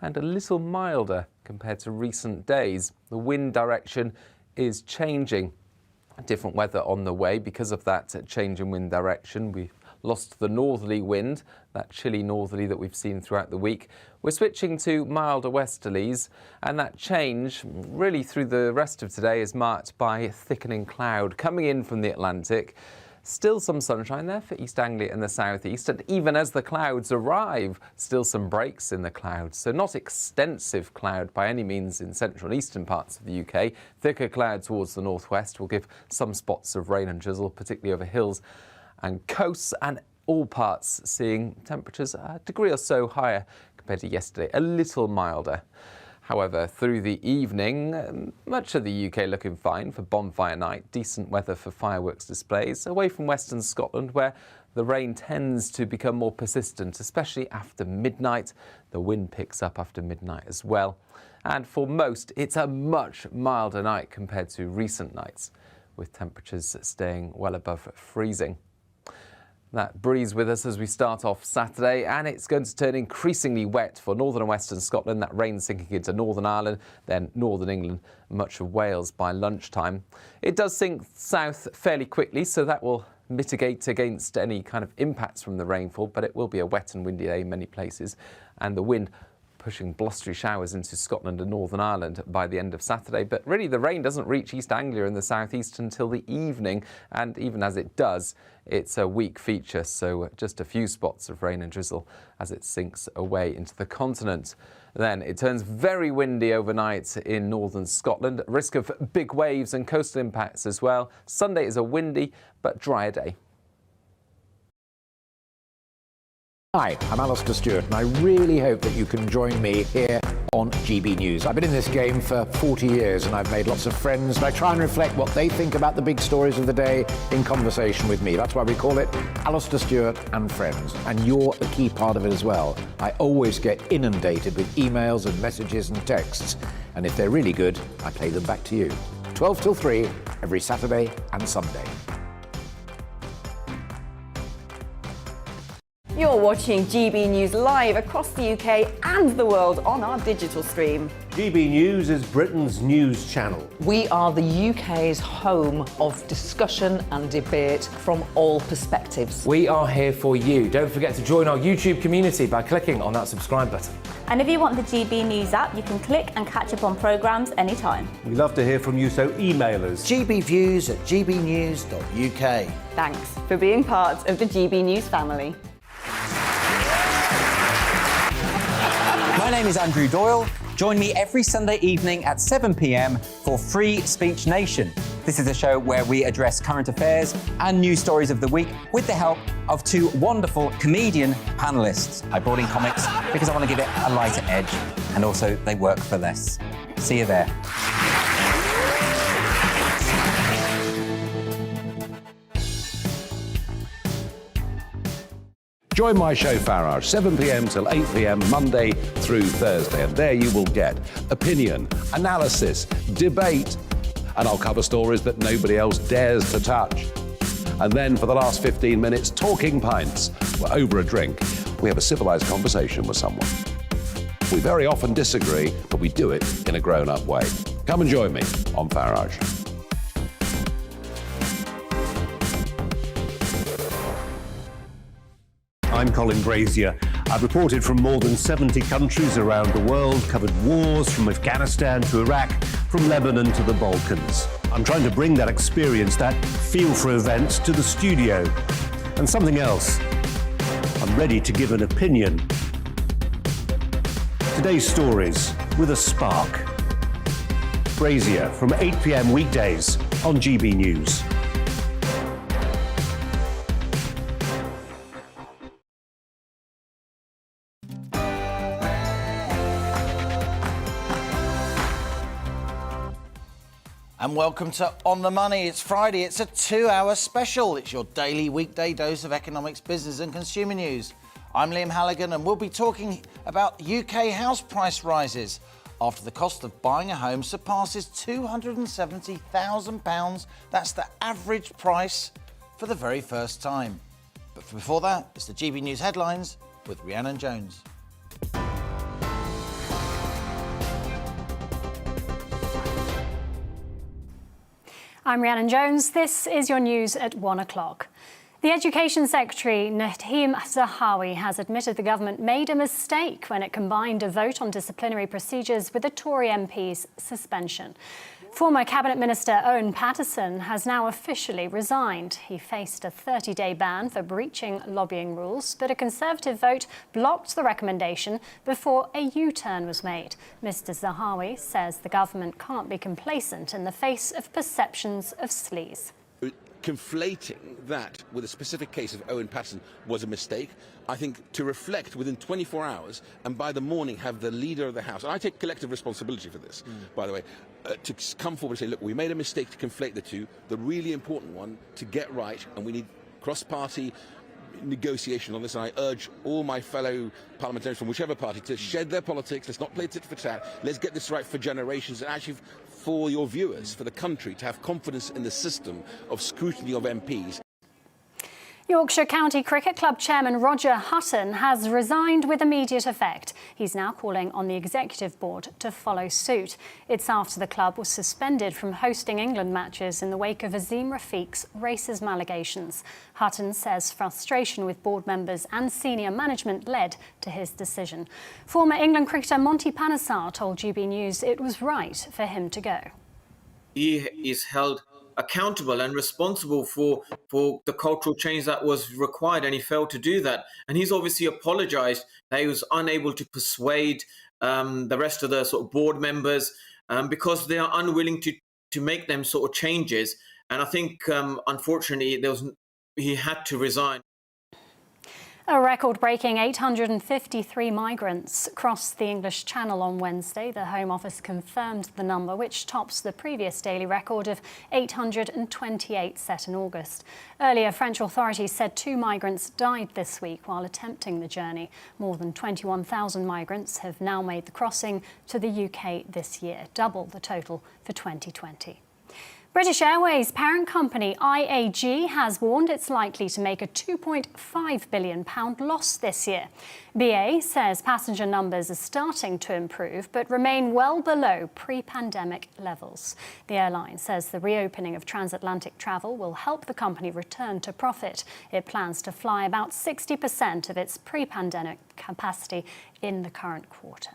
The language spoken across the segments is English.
and a little milder compared to recent days. The wind direction is changing. Different weather on the way because of that change in wind direction. We've lost the northerly wind, that chilly northerly that we've seen throughout the week. We're switching to milder westerlies, and that change really through the rest of today is marked by thickening cloud coming in from the Atlantic. Still some sunshine there for East Anglia and the southeast, and even as the clouds arrive, still some breaks in the clouds. So not extensive cloud by any means in central and eastern parts of the UK. Thicker cloud towards the northwest will give some spots of rain and drizzle, particularly over hills and coasts, and all parts seeing temperatures a degree or so higher compared to yesterday, a little milder. However, through the evening, much of the UK looking fine for bonfire night, decent weather for fireworks displays, away from western Scotland where the rain tends to become more persistent, especially after midnight. The wind picks up after midnight as well. And for most, it's a much milder night compared to recent nights, with temperatures staying well above freezing. That breeze with us as we start off Saturday, and it's going to turn increasingly wet for northern and western Scotland. That rain sinking into Northern Ireland, then northern England, much of Wales by lunchtime. It does sink south fairly quickly, so that will mitigate against any kind of impacts from the rainfall, but it will be a wet and windy day in many places, and the wind pushing blustery showers into Scotland and Northern Ireland by the end of Saturday. But really the rain doesn't reach East Anglia in the southeast until the evening, and even as it does, it's a weak feature, so just a few spots of rain and drizzle as it sinks away into the continent. Then it turns very windy overnight in northern Scotland, risk of big waves and coastal impacts as well. Sunday is a windy but drier day. Hi, I'm Alistair Stewart, and I really hope that you can join me here on GB News. I've been in this game for 40 years and I've made lots of friends, and I try and reflect what they think about the big stories of the day in conversation with me. That's why we call it Alistair Stewart and Friends, and you're a key part of it as well. I always get inundated with emails and messages and texts, and if they're really good, I play them back to you. 12 till 3 every Saturday and Sunday. You're watching GB News live across the UK and the world on our digital stream. GB News is Britain's news channel. We are the UK's home of discussion and debate from all perspectives. We are here for you. Don't forget to join our YouTube community by clicking on that subscribe button. And if you want the GB News app, you can click and catch up on programmes anytime. We love to hear from you, so email us. gbviews@gbnews.uk. Thanks for being part of the GB News family. My name is Andrew Doyle. Join me every Sunday evening at 7 p.m. for Free Speech Nation. This is a show where we address current affairs and news stories of the week with the help of two wonderful comedian panellists. I brought in comics because I want to give it a lighter edge, and also they work for less. See you there. Join my show Farage, 7 p.m. till 8 p.m. Monday through Thursday, and there you will get opinion, analysis, debate, and I'll cover stories that nobody else dares to touch. And then for the last 15 minutes, talking pints. We're over a drink. We have a civilised conversation with someone. We very often disagree, but we do it in a grown-up way. Come and join me on Farage. I'm Colin Brazier. I've reported from more than 70 countries around the world, covered wars from Afghanistan to Iraq, from Lebanon to the Balkans. I'm trying to bring that experience, that feel for events, to the studio. And something else, I'm ready to give an opinion. Today's stories with a spark. Brazier from 8 p.m. weekdays on GB News. And welcome to On the Money. It's Friday. It's a 2-hour special. It's your daily weekday dose of economics, business and consumer news. I'm Liam Halligan, and we'll be talking about UK house price rises after the cost of buying a home surpasses £270,000. That's the average price for the very first time. But before that, it's the GB News headlines with Rhiannon Jones. I'm Rhiannon Jones. This is your news at 1 o'clock. The Education Secretary, Nadhim Zahawi, has admitted the government made a mistake when it combined a vote on disciplinary procedures with the Tory MP's suspension. Former Cabinet Minister Owen Paterson has now officially resigned. He faced a 30-day ban for breaching lobbying rules, but a Conservative vote blocked the recommendation before a U-turn was made. Mr Zahawi says the government can't be complacent in the face of perceptions of sleaze. Conflating that with a specific case of Owen Paterson was a mistake. I think to reflect within 24 hours and by the morning have the leader of the House, and I take collective responsibility for this, by the way, to come forward and say, look, we made a mistake to conflate the two, the really important one to get right, and we need cross-party negotiation on this, and I urge all my fellow parliamentarians from whichever party to shed their politics. Let's not play tit for tat. Let's get this right for generations and actually for your viewers, for the country, to have confidence in the system of scrutiny of MPs. Yorkshire County Cricket Club chairman Roger Hutton has resigned with immediate effect. He's now calling on the executive board to follow suit. It's after the club was suspended from hosting England matches in the wake of Azim Rafiq's racism allegations. Hutton says frustration with board members and senior management led to his decision. Former England cricketer Monty Panesar told GBNews it was right for him to go. He is held accountable and responsible for the cultural change that was required, and he failed to do that. And he's obviously apologized that he was unable to persuade the rest of the sort of board members because they are unwilling to make them sort of changes. And I think, unfortunately, he had to resign. A record-breaking 853 migrants crossed the English Channel on Wednesday. The Home Office confirmed the number, which tops the previous daily record of 828 set in August. Earlier, French authorities said 2 migrants died this week while attempting the journey. More than 21,000 migrants have now made the crossing to the UK this year, double the total for 2020. British Airways parent company IAG has warned it's likely to make a £2.5 billion loss this year. BA says passenger numbers are starting to improve but remain well below pre-pandemic levels. The airline says the reopening of transatlantic travel will help the company return to profit. It plans to fly about 60% of its pre-pandemic capacity in the current quarter.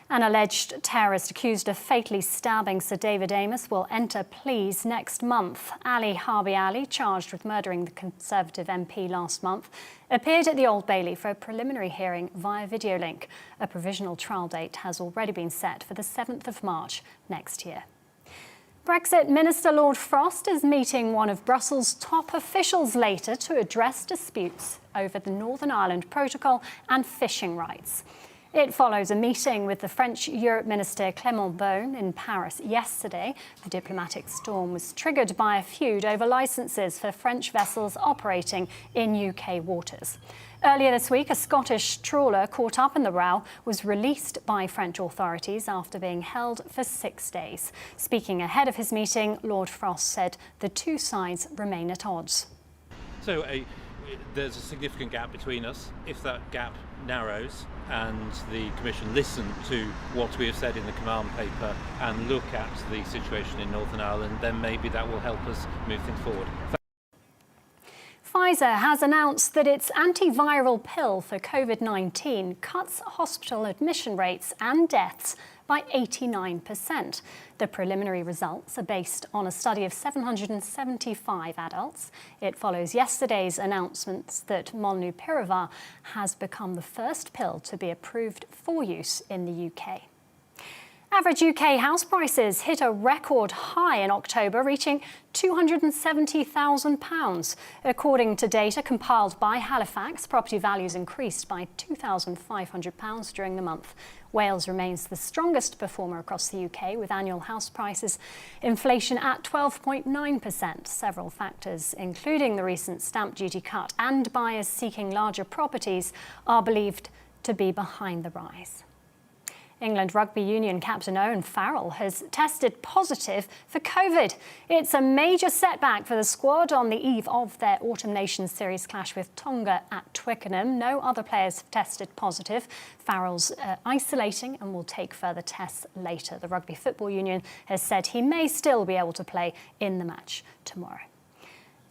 An alleged terrorist accused of fatally stabbing Sir David Amess will enter pleas next month. Ali Harbi Ali, charged with murdering the Conservative MP last month, appeared at the Old Bailey for a preliminary hearing via video link. A provisional trial date has already been set for the 7th of March next year. Brexit Minister Lord Frost is meeting one of Brussels' top officials later to address disputes over the Northern Ireland Protocol and fishing rights. It follows a meeting with the French Europe Minister Clément Beaune in Paris yesterday. The diplomatic storm was triggered by a feud over licences for French vessels operating in UK waters. Earlier this week, a Scottish trawler caught up in the row was released by French authorities after being held for 6 days. Speaking ahead of his meeting, Lord Frost said the two sides remain at odds. So there's a significant gap between us. If that gap narrows and the Commission listen to what we have said in the command paper and look at the situation in Northern Ireland, then maybe that will help us move things forward. Pfizer has announced that its antiviral pill for COVID-19 cuts hospital admission rates and deaths by 89%. The preliminary results are based on a study of 775 adults. It follows yesterday's announcements that molnupiravir has become the first pill to be approved for use in the UK. Average UK house prices hit a record high in October, reaching £270,000. According to data compiled by Halifax, property values increased by £2,500 during the month. Wales remains the strongest performer across the UK, with annual house prices inflation at 12.9%. Several factors, including the recent stamp duty cut and buyers seeking larger properties, are believed to be behind the rise. England Rugby Union captain Owen Farrell has tested positive for COVID. It's a major setback for the squad on the eve of their Autumn Nations Series clash with Tonga at Twickenham. No other players have tested positive. Farrell's isolating and will take further tests later. The Rugby Football Union has said he may still be able to play in the match tomorrow.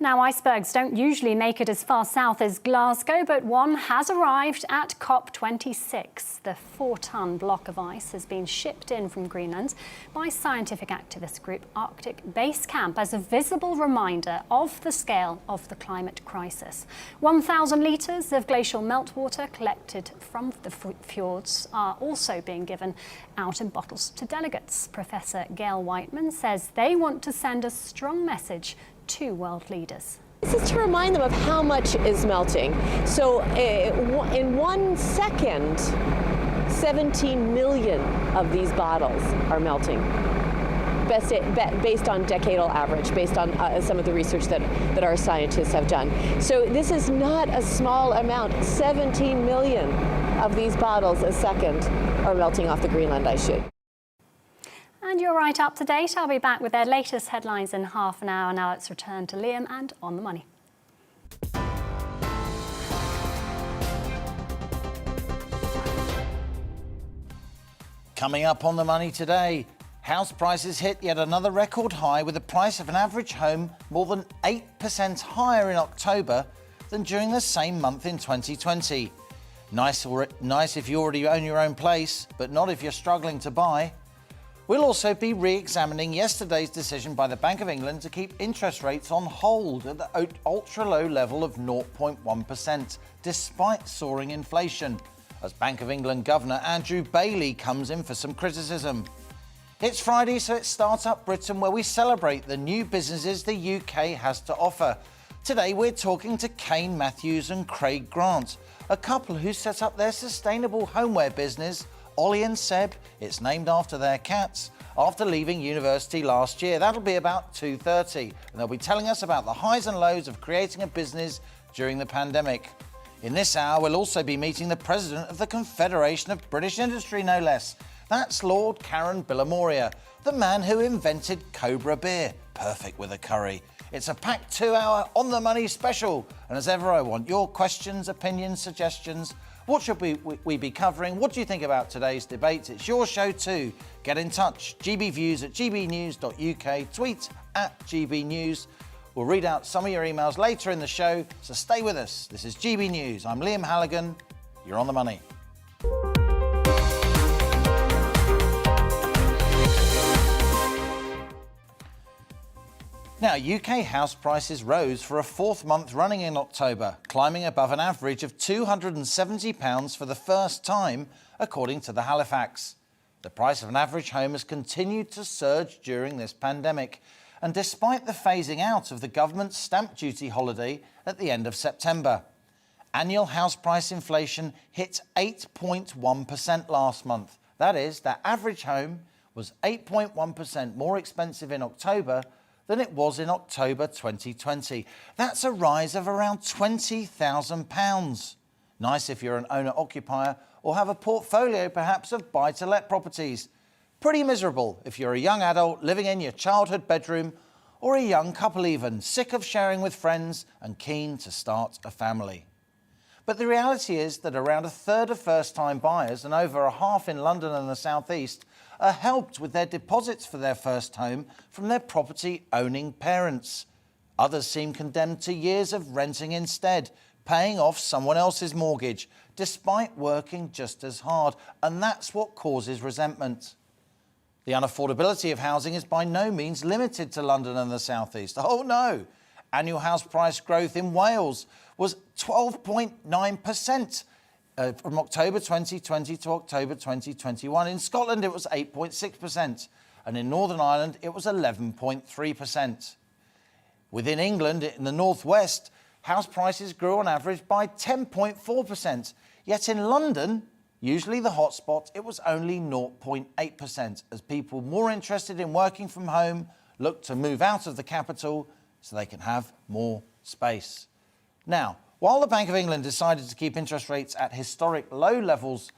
Now, icebergs don't usually make it as far south as Glasgow, but one has arrived at COP26. The 4-ton block of ice has been shipped in from Greenland by scientific activist group Arctic Base Camp as a visible reminder of the scale of the climate crisis. 1,000 litres of glacial meltwater collected from the fjords are also being given out in bottles to delegates. Professor Gail Whiteman says they want to send a strong message to world leaders. This is to remind them of how much is melting. So in 1 second, 17 million of these bottles are melting. Based on decadal average, based on some of the research that our scientists have done. So this is not a small amount. 17 million of these bottles a second are melting off the Greenland ice sheet. And you're right up to date. I'll be back with their latest headlines in half an hour. Now let's return to Liam and On the Money. Coming up on the money today, house prices hit yet another record high with the price of an average home more than 8% higher in October than during the same month in 2020. Nice if you already own your own place, but not if you're struggling to buy. We'll also be re-examining yesterday's decision by the Bank of England to keep interest rates on hold at the ultra-low level of 0.1%, despite soaring inflation, as Bank of England Governor Andrew Bailey comes in for some criticism. It's Friday, so it's Startup Britain, where we celebrate the new businesses the UK has to offer. Today, we're talking to Kane Matthews and Craig Grant, a couple who set up their sustainable homeware business, Ollie and Seb. It's named after their cats, after leaving university last year. That'll be about 2:30, and they'll be telling us about the highs and lows of creating a business during the pandemic. In this hour, we'll also be meeting the president of the Confederation of British Industry, no less. That's Lord Karen Billamoria, the man who invented Cobra beer, perfect with a curry. It's a packed 2-hour On the Money special, and as ever, I want your questions, opinions, suggestions. What should we be covering? What do you think about today's debate? It's your show too. Get in touch. gbviews@gbnews.uk. Tweet @GBNews. We'll read out some of your emails later in the show, so stay with us. This is GB News. I'm Liam Halligan. You're on the money. Now, UK house prices rose for a 4th month running in October, climbing above an average of £270 for the first time, according to the Halifax. The price of an average home has continued to surge during this pandemic, and despite the phasing out of the government's stamp duty holiday at the end of September. Annual house price inflation hit 8.1% last month. That is, the average home was 8.1% more expensive in October than it was in October 2020. That's a rise of around £20,000. Nice if you're an owner-occupier or have a portfolio perhaps of buy-to-let properties. Pretty miserable if you're a young adult living in your childhood bedroom, or a young couple even, sick of sharing with friends and keen to start a family. But the reality is that around a third of first-time buyers and over a half in London and the South East are helped with their deposits for their first home from their property-owning parents. Others seem condemned to years of renting instead, paying off someone else's mortgage, despite working just as hard, and that's what causes resentment. The unaffordability of housing is by no means limited to London and the South East. Oh no! Annual house price growth in Wales was 12.9%. From October 2020 to October 2021. In Scotland, it was 8.6%, and in Northern Ireland, it was 11.3%. Within England, in the northwest, house prices grew on average by 10.4%, yet in London, usually the hotspot, it was only 0.8%, as people more interested in working from home look to move out of the capital so they can have more space. Now, while the Bank of England decided to keep interest rates at historic low levels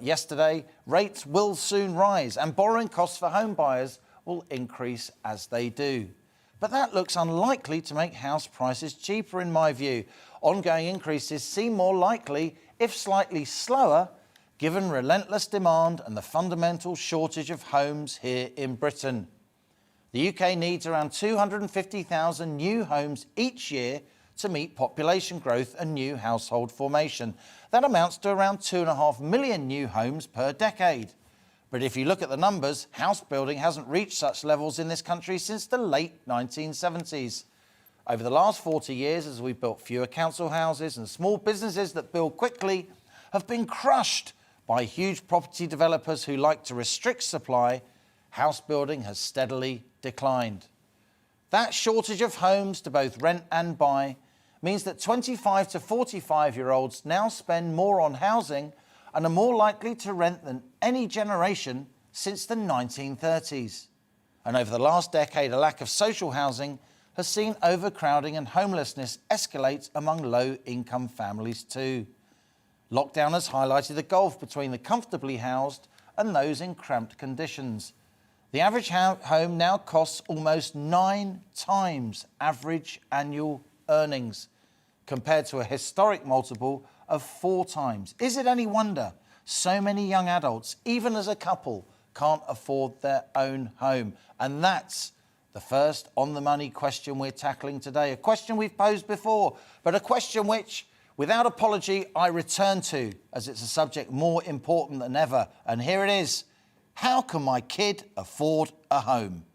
yesterday, rates will soon rise and borrowing costs for home buyers will increase as they do. But that looks unlikely to make house prices cheaper in my view. Ongoing increases seem more likely, if slightly slower, given relentless demand and the fundamental shortage of homes here in Britain. The UK needs around 250,000 new homes each year to meet population growth and new household formation. That amounts to around 2.5 million new homes per decade. But if you look at the numbers, house building hasn't reached such levels in this country since the late 1970s. Over the last 40 years, as we've built fewer council houses and small businesses that build quickly have been crushed by huge property developers who like to restrict supply, house building has steadily declined. That shortage of homes to both rent and buy means that 25 to 45-year-olds now spend more on housing and are more likely to rent than any generation since the 1930s. And over the last decade, a lack of social housing has seen overcrowding and homelessness escalate among low-income families too. Lockdown has highlighted the gulf between the comfortably housed and those in cramped conditions. The average home now costs almost 9 times average annual earnings, compared to a historic multiple of 4 times. Is it any wonder so many young adults, even as a couple, can't afford their own home? And that's the first on-the-money question we're tackling today. A question we've posed before, but a question which, without apology, I return to, as it's a subject more important than ever. And here it is. How can my kid afford a home?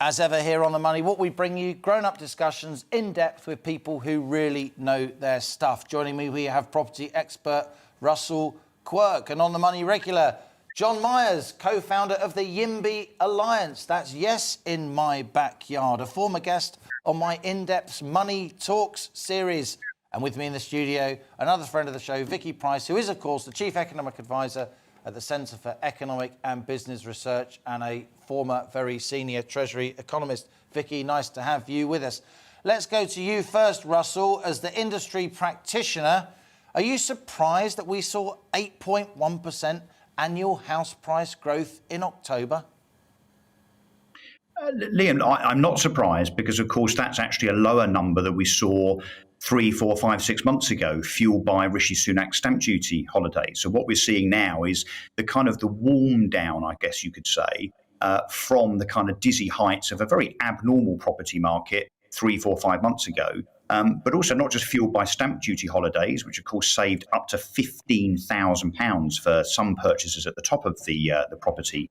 As ever here on The Money, what we bring you, grown-up discussions in depth with people who really know their stuff. Joining me, we have property expert Russell Quirk, and on The Money regular, John Myers, co-founder of the YIMBY Alliance. That's Yes in My Backyard, a former guest on my in-depth Money Talks series. And with me in the studio, another friend of the show, Vicky Price, who is, of course, the Chief Economic Advisor at the Centre for Economic and Business Research and a former very senior Treasury economist. Vicky, nice to have you with us. Let's go to you first, Russell, as the industry practitioner. Are you surprised that we saw 8.1% annual house price growth in October? Liam, I'm not surprised because, of course, that's actually a lower number that we saw 3, 4, 5, 6 months ago, fueled by Rishi Sunak's stamp duty holiday. So what we're seeing now is the warm down, I guess you could say, from the kind of dizzy heights of a very abnormal property market 3, 4, 5 months ago. But also not just fueled by stamp duty holidays, which of course saved up to £15,000 for some purchasers at the top of the property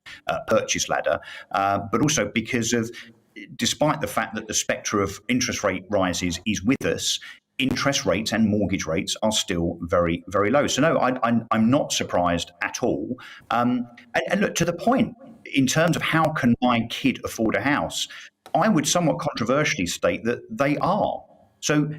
purchase ladder, but also because of, despite the fact that the spectre of interest rate rises is with us, interest rates and mortgage rates are still very, very low. So no, I'm not surprised at all. And look, to the point, in terms of how can my kid afford a house, I would somewhat controversially state that they are. So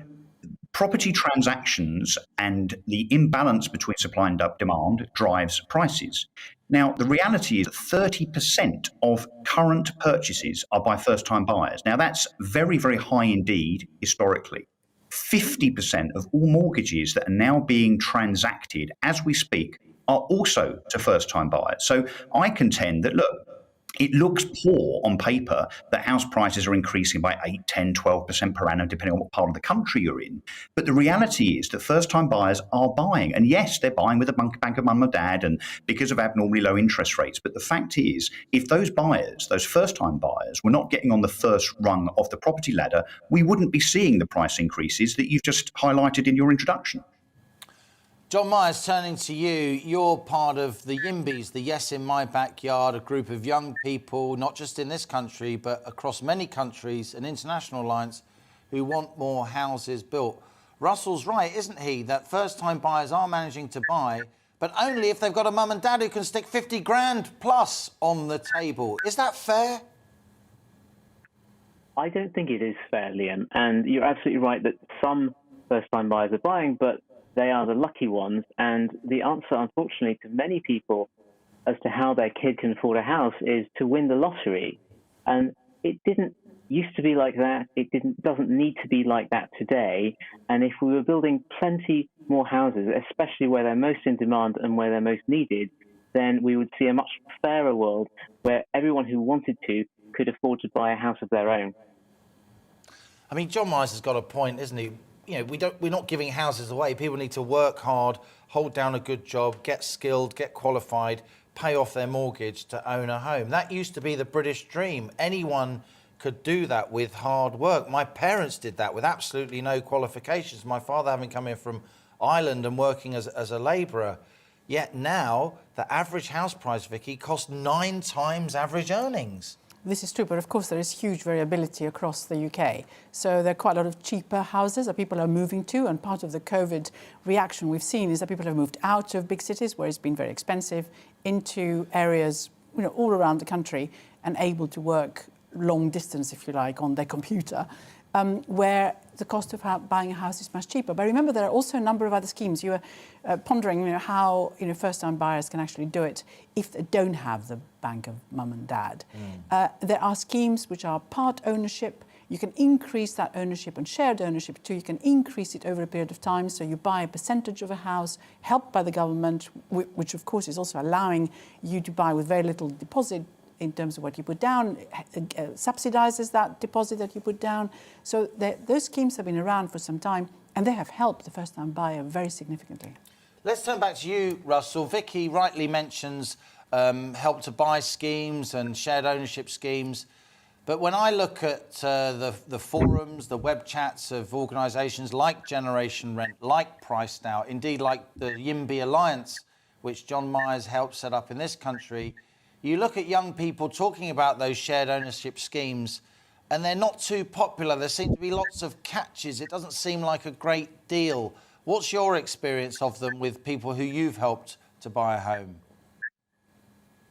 property transactions and the imbalance between supply and demand drives prices. Now, the reality is that 30% of current purchases are by first-time buyers. Now, that's very, very high indeed historically. 50% of all mortgages that are now being transacted as we speak are also to first-time buyers. So I contend that, look, it looks poor on paper that house prices are increasing by 8, 10, 12% per annum, depending on what part of the country you're in. But the reality is that first-time buyers are buying. And yes, they're buying with a bank of mum or dad and because of abnormally low interest rates. But the fact is, if those buyers, those first-time buyers, were not getting on the first rung of the property ladder, we wouldn't be seeing the price increases that you've just highlighted in your introduction. John Myers, turning to you, you're part of the YIMBYs, the Yes in My Backyard, a group of young people, not just in this country, but across many countries, an international alliance, who want more houses built. Russell's right, isn't he, that first-time buyers are managing to buy, but only if they've got a mum and dad who can stick 50 grand plus on the table. Is that fair? I don't think it is fair, Liam, and you're absolutely right that some first-time buyers are buying, but they are the lucky ones. And the answer, unfortunately, to many people as to how their kid can afford a house is to win the lottery. And it didn't used to be like that. It doesn't need to be like that today. And if we were building plenty more houses, especially where they're most in demand and where they're most needed, then we would see a much fairer world where everyone who wanted to could afford to buy a house of their own. I mean, John Myers has got a point, isn't he? You know, we're not giving houses away. People need to work hard, hold down a good job, get skilled, get qualified, pay off their mortgage to own a home. That used to be the British dream. Anyone could do that with hard work. My parents did that with absolutely no qualifications. My father having come in from Ireland and working as a labourer. Yet now, the average house price, Vicky, costs 9 times average earnings. This is true, but of course there is huge variability across the UK. So there are quite a lot of cheaper houses that people are moving to, and part of the COVID reaction we've seen is that people have moved out of big cities where it's been very expensive into areas, you know, all around the country and able to work long distance, if you like, on their computer, where the cost of buying a house is much cheaper. But remember, there are also a number of other schemes. You were pondering, you know, how, you know, first-time buyers can actually do it if they don't have the bank of mum and dad. There are schemes which are part ownership. You can increase that ownership, and shared ownership too. You can increase it over a period of time. So you buy a percentage of a house, helped by the government, which of course is also allowing you to buy with very little deposit in terms of what you put down, subsidises that deposit that you put down. So those schemes have been around for some time, and they have helped the first-time buyer very significantly. Let's turn back to you, Russell. Vicky rightly mentions help to buy schemes and shared ownership schemes. But when I look at the forums, the web chats of organisations like Generation Rent, like Price Now, indeed like the YIMBY Alliance, which John Myers helped set up in this country, you look at young people talking about those shared ownership schemes, and they're not too popular. There seem to be lots of catches. It doesn't seem like a great deal. What's your experience of them with people who you've helped to buy a home?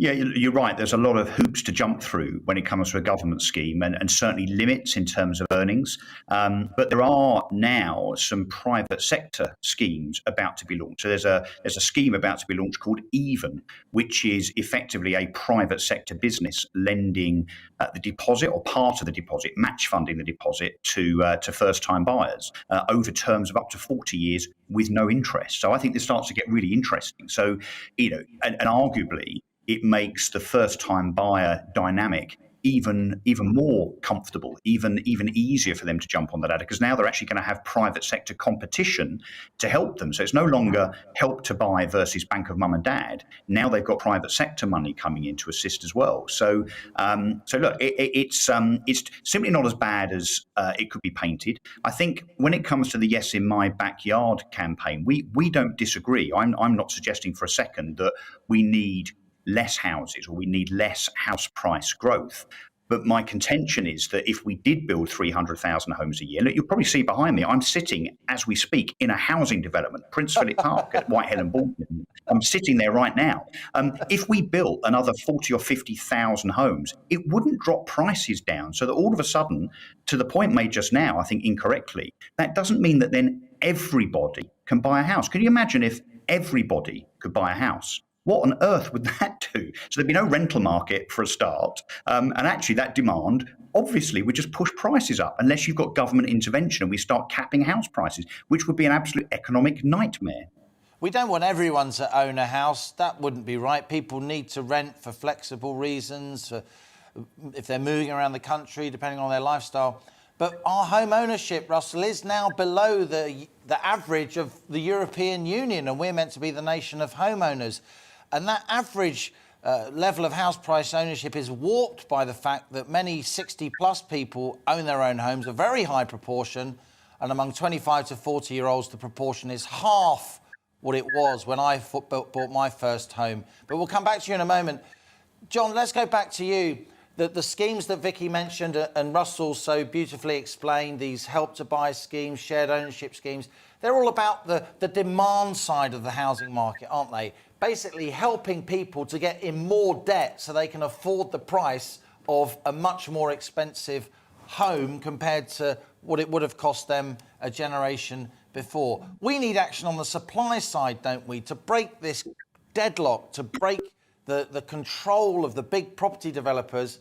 Yeah, you're right. There's a lot of hoops to jump through when it comes to a government scheme, and certainly limits in terms of earnings. But there are now some private sector schemes about to be launched. So there's a scheme about to be launched called Even, which is effectively a private sector business lending the deposit or part of the deposit, match funding the deposit to first-time buyers over terms of up to 40 years with no interest. So I think this starts to get really interesting. So, you know, and arguably, it makes the first-time buyer dynamic even more comfortable, even easier for them to jump on the ladder, because now they're actually going to have private sector competition to help them. So it's no longer help to buy versus bank of mum and dad. Now they've got private sector money coming in to assist as well. So look, it's simply not as bad as it could be painted. I think when it comes to the Yes in My Backyard campaign, we don't disagree. I'm not suggesting for a second that we need less houses or we need less house price growth. But my contention is that if we did build 300,000 homes a year, look, you'll probably see behind me, I'm sitting, as we speak, in a housing development, Prince Philip Park at Whitehill and Baldwin. I'm sitting there right now. If we built another 40 or 50,000 homes, it wouldn't drop prices down. So that all of a sudden, to the point made just now, I think incorrectly, that doesn't mean that then everybody can buy a house. Can you imagine if everybody could buy a house? What on earth would that do? So there'd be no rental market for a start. And actually that demand obviously would just push prices up unless you've got government intervention and we start capping house prices, which would be an absolute economic nightmare. We don't want everyone to own a house. That wouldn't be right. People need to rent for flexible reasons, if they're moving around the country, depending on their lifestyle. But our home ownership, Russell, is now below the average of the European Union, and we're meant to be the nation of homeowners. And that average level of house price ownership is warped by the fact that many 60-plus people own their own homes, a very high proportion, and among 25 to 40-year-olds, the proportion is half what it was when I bought my first home. But we'll come back to you in a moment. John, let's go back to you. The schemes that Vicky mentioned and Russell so beautifully explained, these help-to-buy schemes, shared ownership schemes, they're all about the demand side of the housing market, aren't they? Basically helping people to get in more debt so they can afford the price of a much more expensive home compared to what it would have cost them a generation before. We need action on the supply side, don't we, to break this deadlock, to break the control of the big property developers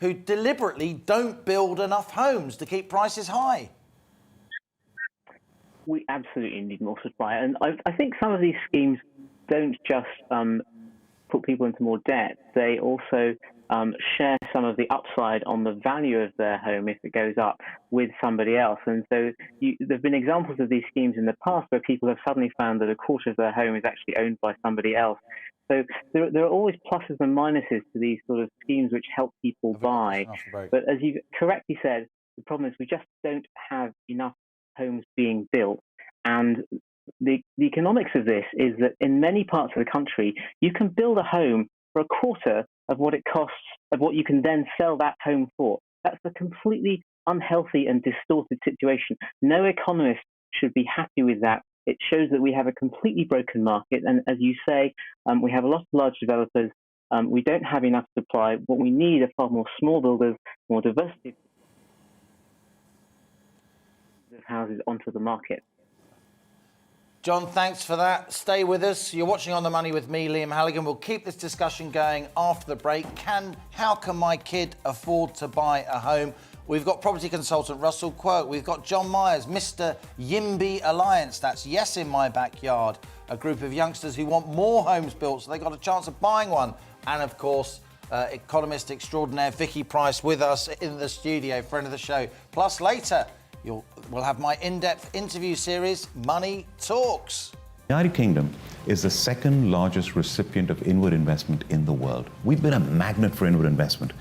who deliberately don't build enough homes to keep prices high? We absolutely need more supply. And I think some of these schemes don't just put people into more debt. They also share some of the upside on the value of their home if it goes up with somebody else. And so there have been examples of these schemes in the past where people have suddenly found that a quarter of their home is actually owned by somebody else. So there are always pluses and minuses to these sort of schemes which help people buy. But as you correctly said, the problem is we just don't have enough homes being built. And the economics of this is that in many parts of the country, you can build a home for a quarter of what it costs, of what you can then sell that home for. That's a completely unhealthy and distorted situation. No economist should be happy with that. It shows that we have a completely broken market. And as you say, we have a lot of large developers. We don't have enough supply. What we need are far more small builders, more diversity of houses onto the market. John, thanks for that. Stay with us. You're watching On the Money with me, Liam Halligan. We'll keep this discussion going after the break. How can my kid afford to buy a home? We've got property consultant Russell Quirk. We've got John Myers, Mr. YIMBY Alliance. That's Yes in My Backyard, a group of youngsters who want more homes built so they got a chance of buying one. And of course, economist extraordinaire Vicky Price with us in the studio, friend of the show. Plus later, we'll have my in-depth interview series, Money Talks. The United Kingdom is the second largest recipient of inward investment in the world. We've been a magnet for inward investment.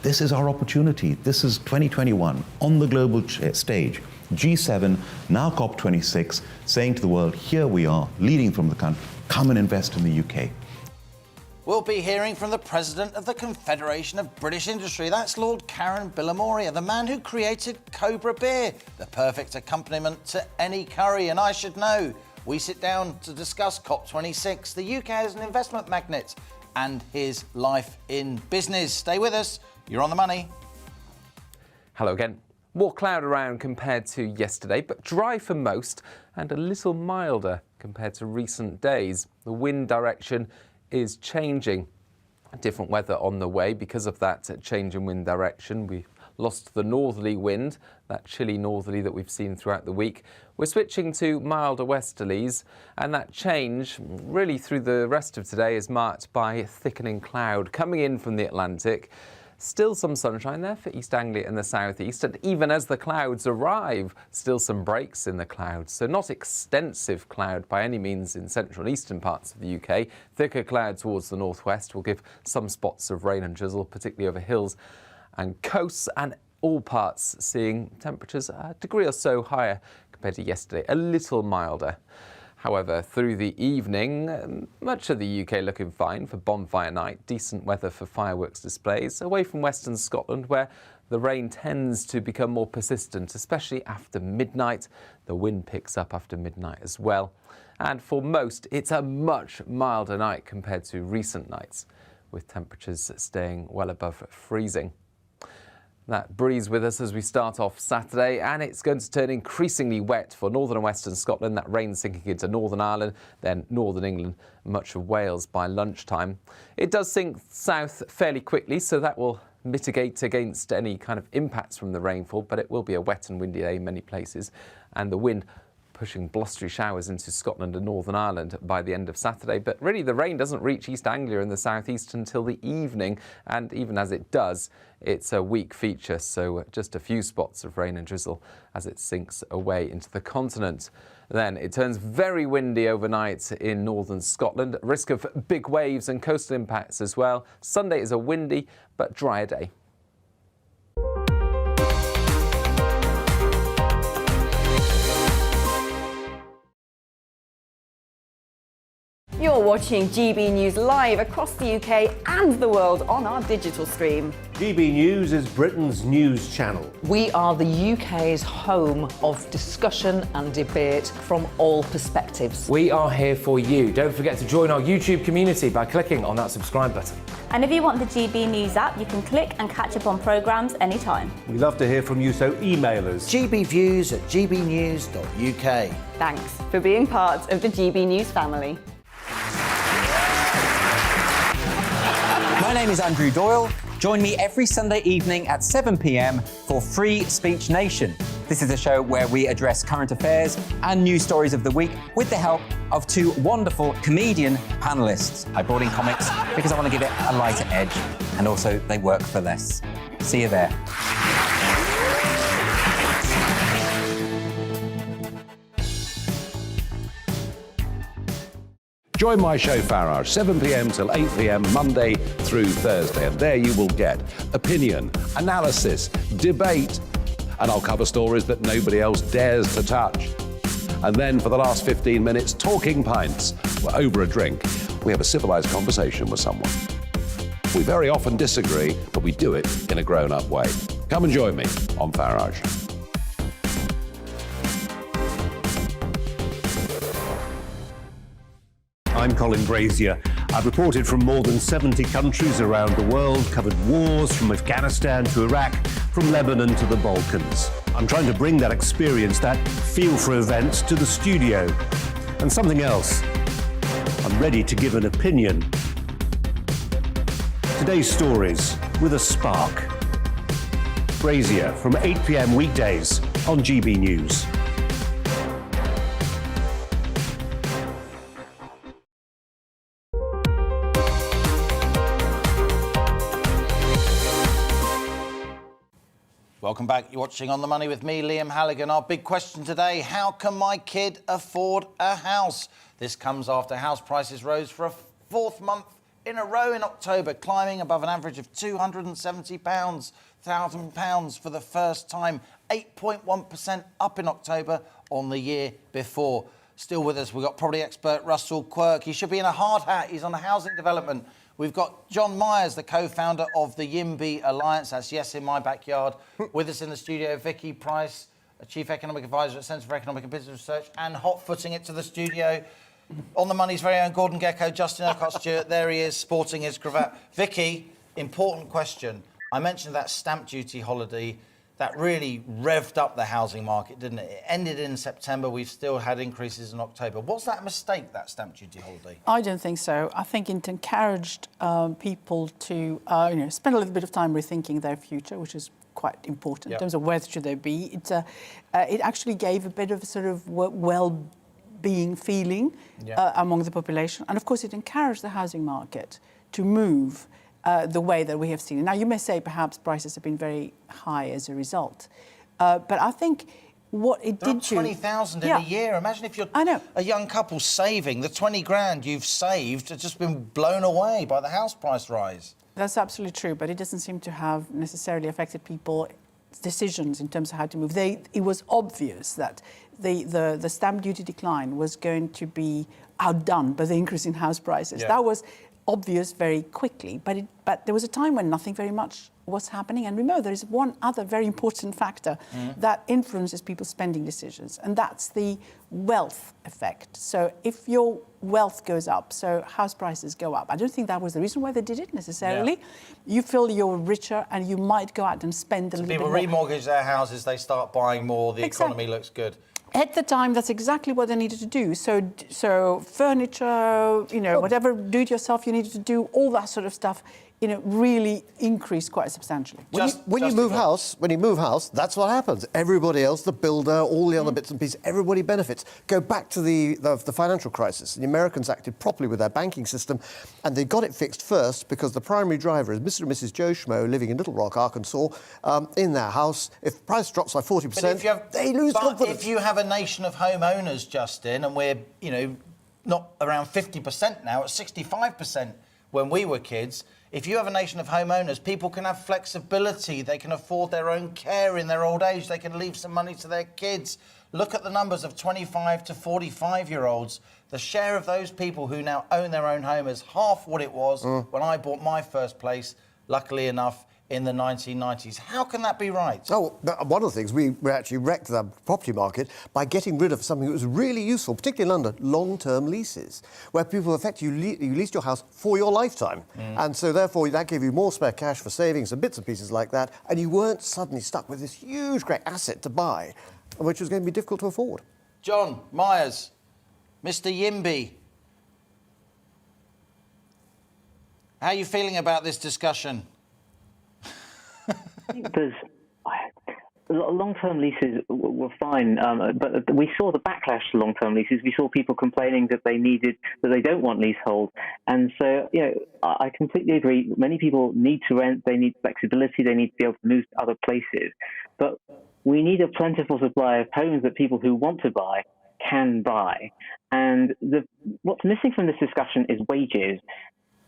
This is our opportunity. This is 2021 on the global stage. G7, now COP26, saying to the world, here we are, leading from the country, come and invest in the UK. We'll be hearing from the president of the Confederation of British Industry. That's Lord Karen Billamoria, the man who created Cobra Beer, the perfect accompaniment to any curry. And I should know, we sit down to discuss COP26, the UK as an investment magnet, and his life in business. Stay with us. You're on the money. Hello again. More cloud around compared to yesterday, but dry for most and a little milder compared to recent days. The wind direction is changing. Different weather on the way because of that change in wind direction. We've lost the northerly wind, that chilly northerly that we've seen throughout the week. We're switching to milder westerlies, and that change really through the rest of today is marked by thickening cloud coming in from the Atlantic. Still some sunshine there for East Anglia and the southeast, and even as the clouds arrive, still some breaks in the clouds. So not extensive cloud by any means in central and eastern parts of the UK. Thicker cloud towards the northwest will give some spots of rain and drizzle, particularly over hills and coasts, and all parts seeing temperatures a degree or so higher compared to yesterday, a little milder. However, through the evening, much of the UK looking fine for bonfire night, decent weather for fireworks displays, away from western Scotland where the rain tends to become more persistent, especially after midnight. The wind picks up after midnight as well. And for most, it's a much milder night compared to recent nights, with temperatures staying well above freezing. That breeze with us as we start off Saturday, and it's going to turn increasingly wet for northern and western Scotland. That rain sinking into Northern Ireland, then northern England, much of Wales by lunchtime. It does sink south fairly quickly, so that will mitigate against any kind of impacts from the rainfall, but it will be a wet and windy day in many places, and the wind pushing blustery showers into Scotland and Northern Ireland by the end of Saturday. But really the rain doesn't reach East Anglia in the southeast until the evening, and even as it does, it's a weak feature, so just a few spots of rain and drizzle as it sinks away into the continent. Then it turns very windy overnight in northern Scotland, risk of big waves and coastal impacts as well. Sunday is a windy but drier day. You're watching GB News live across the UK and the world on our digital stream. GB News is Britain's news channel. We are the UK's home of discussion and debate from all perspectives. We are here for you. Don't forget to join our YouTube community by clicking on that subscribe button. And if you want the GB News app, you can click and catch up on programmes anytime. We love to hear from you, so email us. gbviews@gbnews.uk. Thanks for being part of the GB News family. My name is Andrew Doyle. Join me every Sunday evening at 7 p.m. for Free Speech Nation. This is a show where we address current affairs and news stories of the week with the help of two wonderful comedian panellists. I brought in comics because I want to give it a lighter edge, and also they work for less. See you there. Join my show Farage, 7 p.m. till 8 p.m. Monday through Thursday, and there you will get opinion, analysis, debate, and I'll cover stories that nobody else dares to touch. And then for the last 15 minutes, talking pints. We're over a drink. We have a civilized conversation with someone. We very often disagree, but we do it in a grown-up way. Come and join me on Farage. I'm Colin Brazier. I've reported from more than 70 countries around the world, covered wars from Afghanistan to Iraq, from Lebanon to the Balkans. I'm trying to bring that experience, that feel for events, to the studio. And something else, I'm ready to give an opinion. Today's stories with a spark. Brazier from 8 p.m. weekdays on GB News. Welcome back. You're watching On the Money with me, Liam Halligan. Our big question today, how can my kid afford a house? This comes after house prices rose for a fourth month in a row in October, climbing above an average of £270,000 for the first time, 8.1% up in October on the year before. Still with us, we've got property expert Russell Quirk. He should be in a hard hat. He's on the housing development. We've got John Myers, the co-founder of the YIMBY Alliance. That's Yes in My Backyard. With us in the studio, Vicky Price, a Chief Economic Advisor at Centre for Economic and Business Research, and hot-footing it to the studio, On the Money's very own Gordon Gekko, Justin Urquhart-Stewart. There he is, sporting his cravat. Vicky, important question. I mentioned that stamp duty holiday. That really revved up the housing market, didn't it? It ended in September. We've still had increases in October. Was that a mistake, that stamp duty holiday? I don't think so. I think it encouraged people to spend a little bit of time rethinking their future, which is quite important in terms of where should they be. It actually gave a bit of a sort of well-being feeling among the population. And, of course, it encouraged the housing market to move the way that we have seen. Now, you may say perhaps prices have been very high as a result. But I think what it did to... 20,000 in a year. Imagine if you're a young couple saving, the 20 grand you've saved has just been blown away by the house price rise. That's absolutely true, but it doesn't seem to have necessarily affected people's decisions in terms of how to move. It was obvious that the stamp duty decline was going to be outdone by the increase in house prices. That was obvious very quickly, but there was a time when nothing very much was happening. And remember, there is one other very important factor that influences people's spending decisions, and that's the wealth effect. So if your wealth goes up, so house prices go up. I don't think that was the reason why they did it necessarily. You feel you're richer and you might go out and spend a little bit more. People remortgage their houses, they start buying more, the economy looks good. At the time, that's exactly what they needed to do. So furniture, whatever do-it-yourself you needed to do, all that sort of stuff, really increased quite substantially. When you move house, that's what happens. Everybody else, the builder, all the other bits and pieces, everybody benefits. Go back to the financial crisis. The Americans acted properly with their banking system, and they got it fixed first because the primary driver is Mr. and Mrs. Joe Schmo living in Little Rock, Arkansas, in their house. If the price drops by 40%, they lose confidence. If you have a nation of homeowners, Justin, and we're, not around 50% now, at 65% when we were kids. If you have a nation of homeowners, people can have flexibility. They can afford their own care in their old age. They can leave some money to their kids. Look at the numbers of 25 to 45-year-olds. The share of those people who now own their own home is half what it was when I bought my first place, luckily enough, in the 1990s. How can that be right? Oh, one of the things, we actually wrecked the property market by getting rid of something that was really useful, particularly in London, long-term leases, where people effectively you leased your house for your lifetime. And so, therefore, that gave you more spare cash for savings and bits and pieces like that, and you weren't suddenly stuck with this huge, great asset to buy, which was going to be difficult to afford. John Myers, Mr. YIMBY. How are you feeling about this discussion? I think there's long-term leases were fine, but we saw the backlash to long-term leases. We saw people complaining that they don't want leasehold, and so I completely agree. Many people need to rent. They need flexibility. They need to be able to move to other places, but we need a plentiful supply of homes that people who want to buy can buy. And what's missing from this discussion is wages.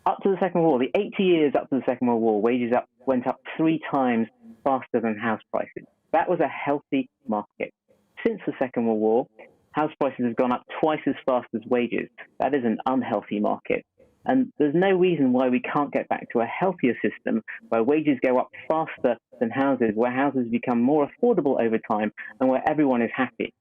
Up to the Second World War, the 80 years up to the Second World War, wages went up 3 times faster than house prices. That was a healthy market. Since the Second World War, house prices have gone up twice as fast as wages. That is an unhealthy market. And there's no reason why we can't get back to a healthier system where wages go up faster than houses, where houses become more affordable over time, and where everyone is happy.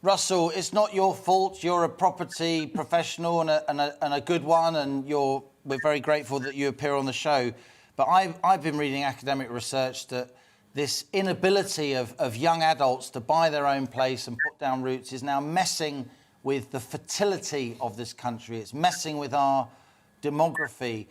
Russell, it's not your fault. You're a property professional and a good one, and we're very grateful that you appear on the show. But I've been reading academic research that this inability of young adults to buy their own place and put down roots is now messing with the fertility of this country. It's messing with our demography.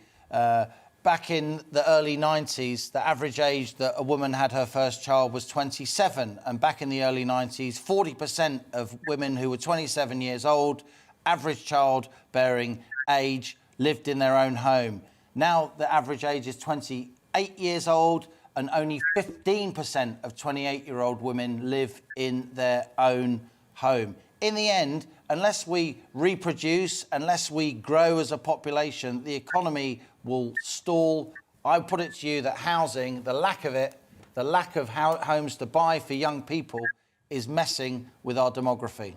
Back in the early 90s, the average age that a woman had her first child was 27. And back in the early 90s, 40% of women who were 27 years old, average childbearing age, lived in their own home. Now the average age is 28 years old, and only 15% of 28-year-old women live in their own home. In the end, unless we reproduce, unless we grow as a population, the economy will stall. I put it to you that housing, the lack of it, the lack of homes to buy for young people is messing with our demography.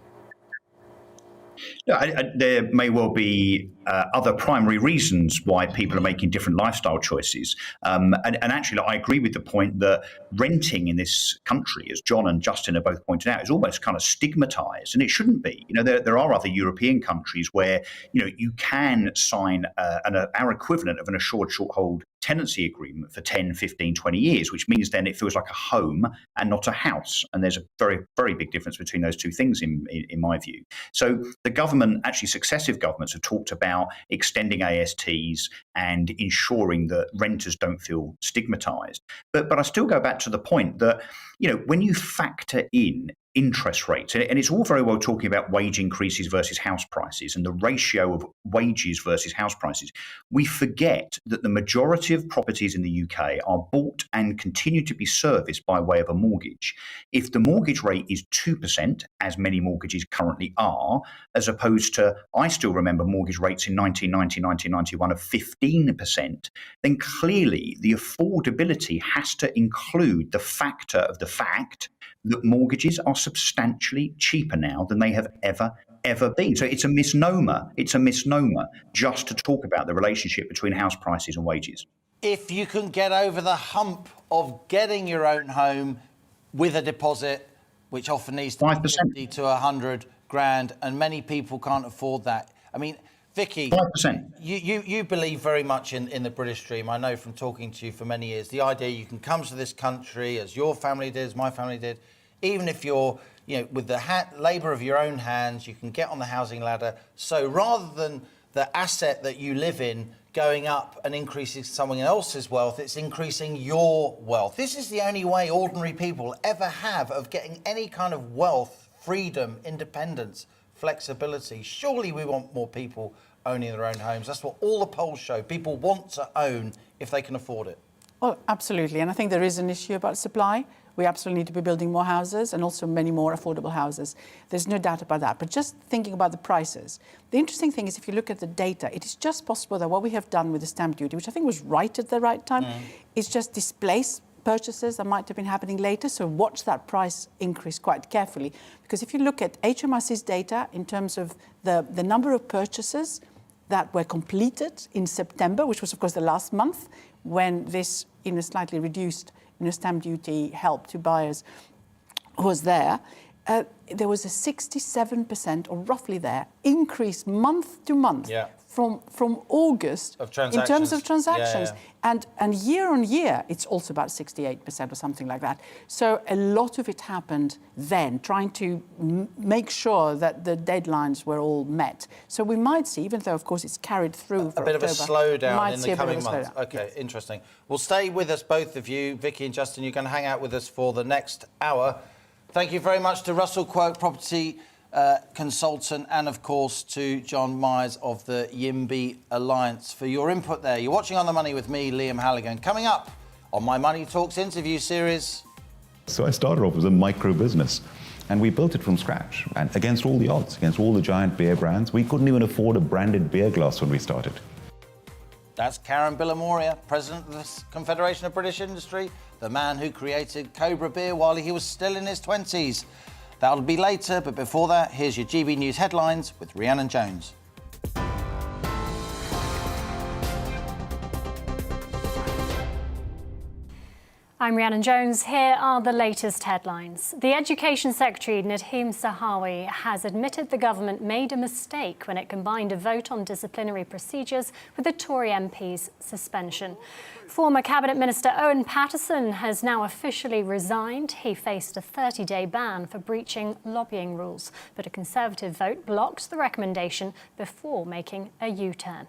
There may well be other primary reasons why people are making different lifestyle choices. And actually, I agree with the point that renting in this country, as John and Justin have both pointed out, is almost kind of stigmatized, and it shouldn't be. There are other European countries where, you can sign our equivalent of an assured short-hold tenancy agreement for 10, 15, 20 years, which means then it feels like a home and not a house. And there's a very, very big difference between those two things in my view. So the government, actually successive governments, have talked about extending ASTs and ensuring that renters don't feel stigmatized. But I still go back to the point that, when you factor in interest rates, and it's all very well talking about wage increases versus house prices and the ratio of wages versus house prices, we forget that the majority of properties in the UK are bought and continue to be serviced by way of a mortgage. If the mortgage rate is 2%, as many mortgages currently are, as opposed to, I still remember mortgage rates in 1990, 1991 of 15%, then clearly the affordability has to include the factor of the fact that mortgages are substantially cheaper now than they have ever been. So it's a misnomer. It's a misnomer just to talk about the relationship between house prices and wages. If you can get over the hump of getting your own home with a deposit, which often needs to be 50 to 100 grand, and many people can't afford that. I mean, Vicky, 5%. You believe very much in the British dream. I know from talking to you for many years, the idea you can come to this country as your family did, as my family did, even if you're, with the labour of your own hands, you can get on the housing ladder. So rather than the asset that you live in going up and increasing someone else's wealth, it's increasing your wealth. This is the only way ordinary people ever have of getting any kind of wealth, freedom, independence, flexibility. Surely we want more people owning their own homes. That's what all the polls show. People want to own if they can afford it. Oh, absolutely. And I think there is an issue about supply. We absolutely need to be building more houses and also many more affordable houses. There's no doubt about that. But just thinking about the prices, the interesting thing is if you look at the data, it is just possible that what we have done with the stamp duty, which I think was right at the right time, is just displace purchases that might have been happening later. So watch that price increase quite carefully. Because if you look at HMRC's data in terms of the number of purchases that were completed in September, which was, of course, the last month when this, slightly reduced stamp duty help to buyers was there, there was a 67%, or roughly there, increase month to month from August of in terms of transactions. Yeah. And year on year, it's also about 68% or something like that. So a lot of it happened then, trying to make sure that the deadlines were all met. So we might see, even though, of course, it's carried through for a bit October, of a slowdown in see the a bit coming of a months. slowdown. Okay, interesting. Well, stay with us, both of you. Vicky and Justin, you're going to hang out with us for the next hour. Thank you very much to Russell Quirk, property consultant, and of course to John Myers of the YIMBY Alliance for your input there. You're watching On the Money with me, Liam Halligan. Coming up on my Money Talks interview series. So I started off as a micro business, and we built it from scratch, and against all the odds, against all the giant beer brands. We couldn't even afford a branded beer glass when we started. That's Karen Billamoria, president of the Confederation of British Industry, the man who created Cobra Beer while he was still in his 20s. That'll be later, but before that, here's your GB News headlines with Rhiannon Jones. I'm Rhiannon Jones. Here are the latest headlines. The Education Secretary, Nadhim Zahawi, has admitted the government made a mistake when it combined a vote on disciplinary procedures with the Tory MP's suspension. Former Cabinet Minister Owen Paterson has now officially resigned. He faced a 30-day ban for breaching lobbying rules, but a Conservative vote blocked the recommendation before making a U-turn.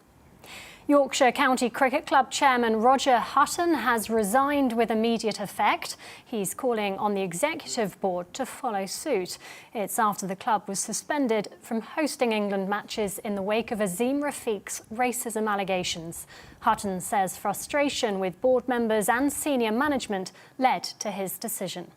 Yorkshire County Cricket Club chairman Roger Hutton has resigned with immediate effect. He's calling on the executive board to follow suit. It's after the club was suspended from hosting England matches in the wake of Azim Rafiq's racism allegations. Hutton says frustration with board members and senior management led to his decision.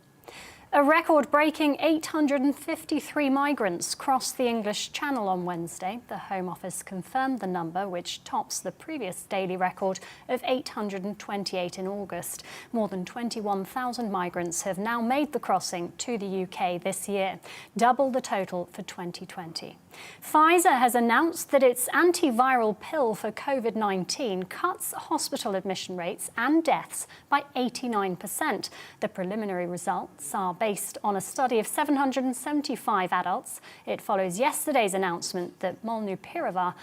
A record-breaking 853 migrants crossed the English Channel on Wednesday. The Home Office confirmed the number, which tops the previous daily record of 828 in August. More than 21,000 migrants have now made the crossing to the UK this year, double the total for 2020. Pfizer has announced that its antiviral pill for COVID-19 cuts hospital admission rates and deaths by 89%. The preliminary results are based on a study of 775 adults. It follows yesterday's announcement that molnupiravir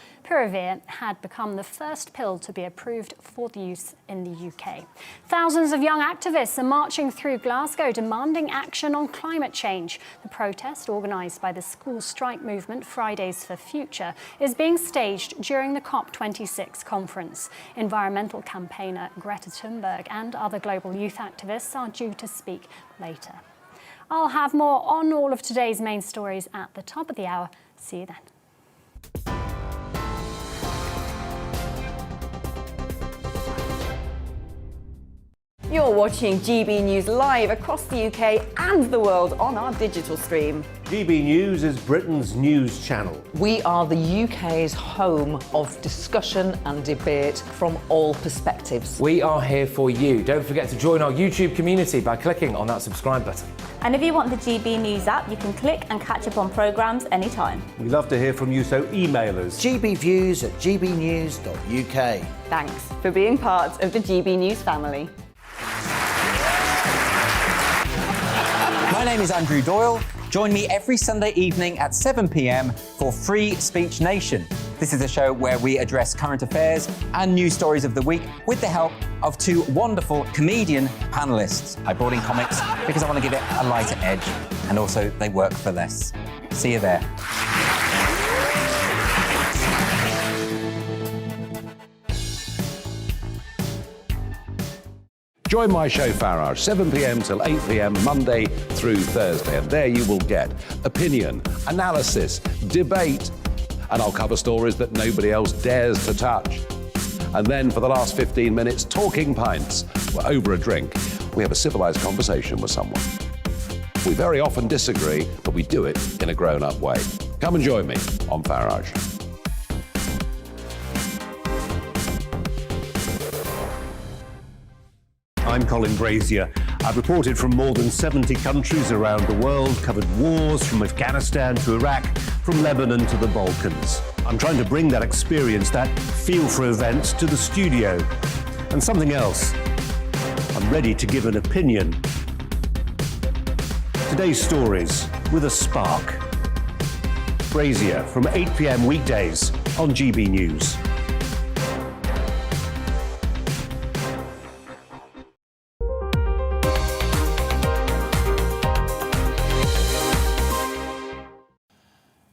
had become the first pill to be approved for the use in the UK. Thousands of young activists are marching through Glasgow demanding action on climate change. The protest, organised by the school strike movement Fridays for Future, is being staged during the COP26 conference. Environmental campaigner Greta Thunberg and other global youth activists are due to speak later. I'll have more on all of today's main stories at the top of the hour. See you then. You're watching GB News live across the UK and the world on our digital stream. GB News is Britain's news channel. We are the UK's home of discussion and debate from all perspectives. We are here for you. Don't forget to join our YouTube community by clicking on that subscribe button. And if you want the GB News app, you can click and catch up on programmes anytime. We love to hear from you, so email us. gbviews@gbnews.uk. Thanks for being part of the GB News family. My name is Andrew Doyle. Join me every Sunday evening at 7 p.m. for Free Speech Nation. This is a show where we address current affairs and news stories of the week with the help of two wonderful comedian panellists. I brought in comics because I want to give it a lighter edge, and also they work for less. See you there. Join my show Farage, 7 p.m. till 8 p.m. Monday through Thursday, and there you will get opinion, analysis, debate, and I'll cover stories that nobody else dares to touch. And then for the last 15 minutes, talking pints. We're over a drink. We have a civilized conversation with someone. We very often disagree, but we do it in a grown-up way. Come and join me on Farage. I'm Colin Brazier. I've reported from more than 70 countries around the world, covered wars from Afghanistan to Iraq, from Lebanon to the Balkans. I'm trying to bring that experience, that feel for events, to the studio. And something else. I'm ready to give an opinion. Today's stories with a spark. Brazier from 8 p.m. weekdays on GB News.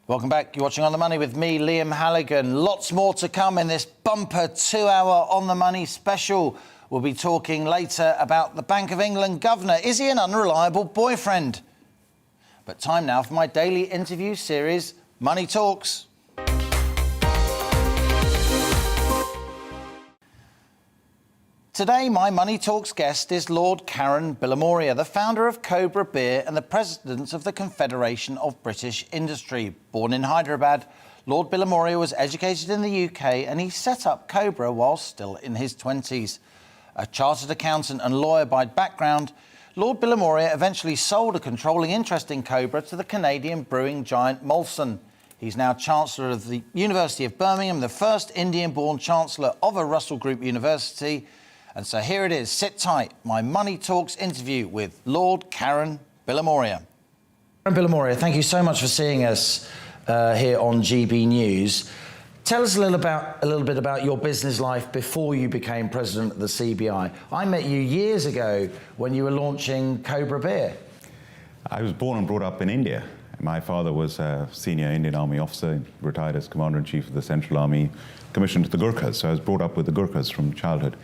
Welcome back. You're watching On the Money with me, Liam Halligan. Lots more to come in this bumper 2-hour On the Money special. We'll be talking later about the Bank of England governor. Is he an unreliable boyfriend? But time now for my daily interview series, Money Talks. Today, my Money Talks guest is Lord Karen Billamoria, the founder of Cobra Beer and the president of the Confederation of British Industry. Born in Hyderabad, Lord Billamoria was educated in the UK and he set up Cobra while still in his 20s. A chartered accountant and lawyer by background, Lord Billamoria eventually sold a controlling interest in Cobra to the Canadian brewing giant Molson. He's now Chancellor of the University of Birmingham, the first Indian-born Chancellor of a Russell Group university. And so here it is, sit tight, my Money Talks interview with Lord Karen Billamoria. Karen Billamoria, thank you so much for seeing us here on GB News. Tell us a little bit about your business life before you became president of the CBI. I met you years ago when you were launching Cobra Beer. I was born and brought up in India. My father was a senior Indian Army officer, retired as Commander-in-Chief of the Central Army, commissioned to the Gurkhas. So I was brought up with the Gurkhas from childhood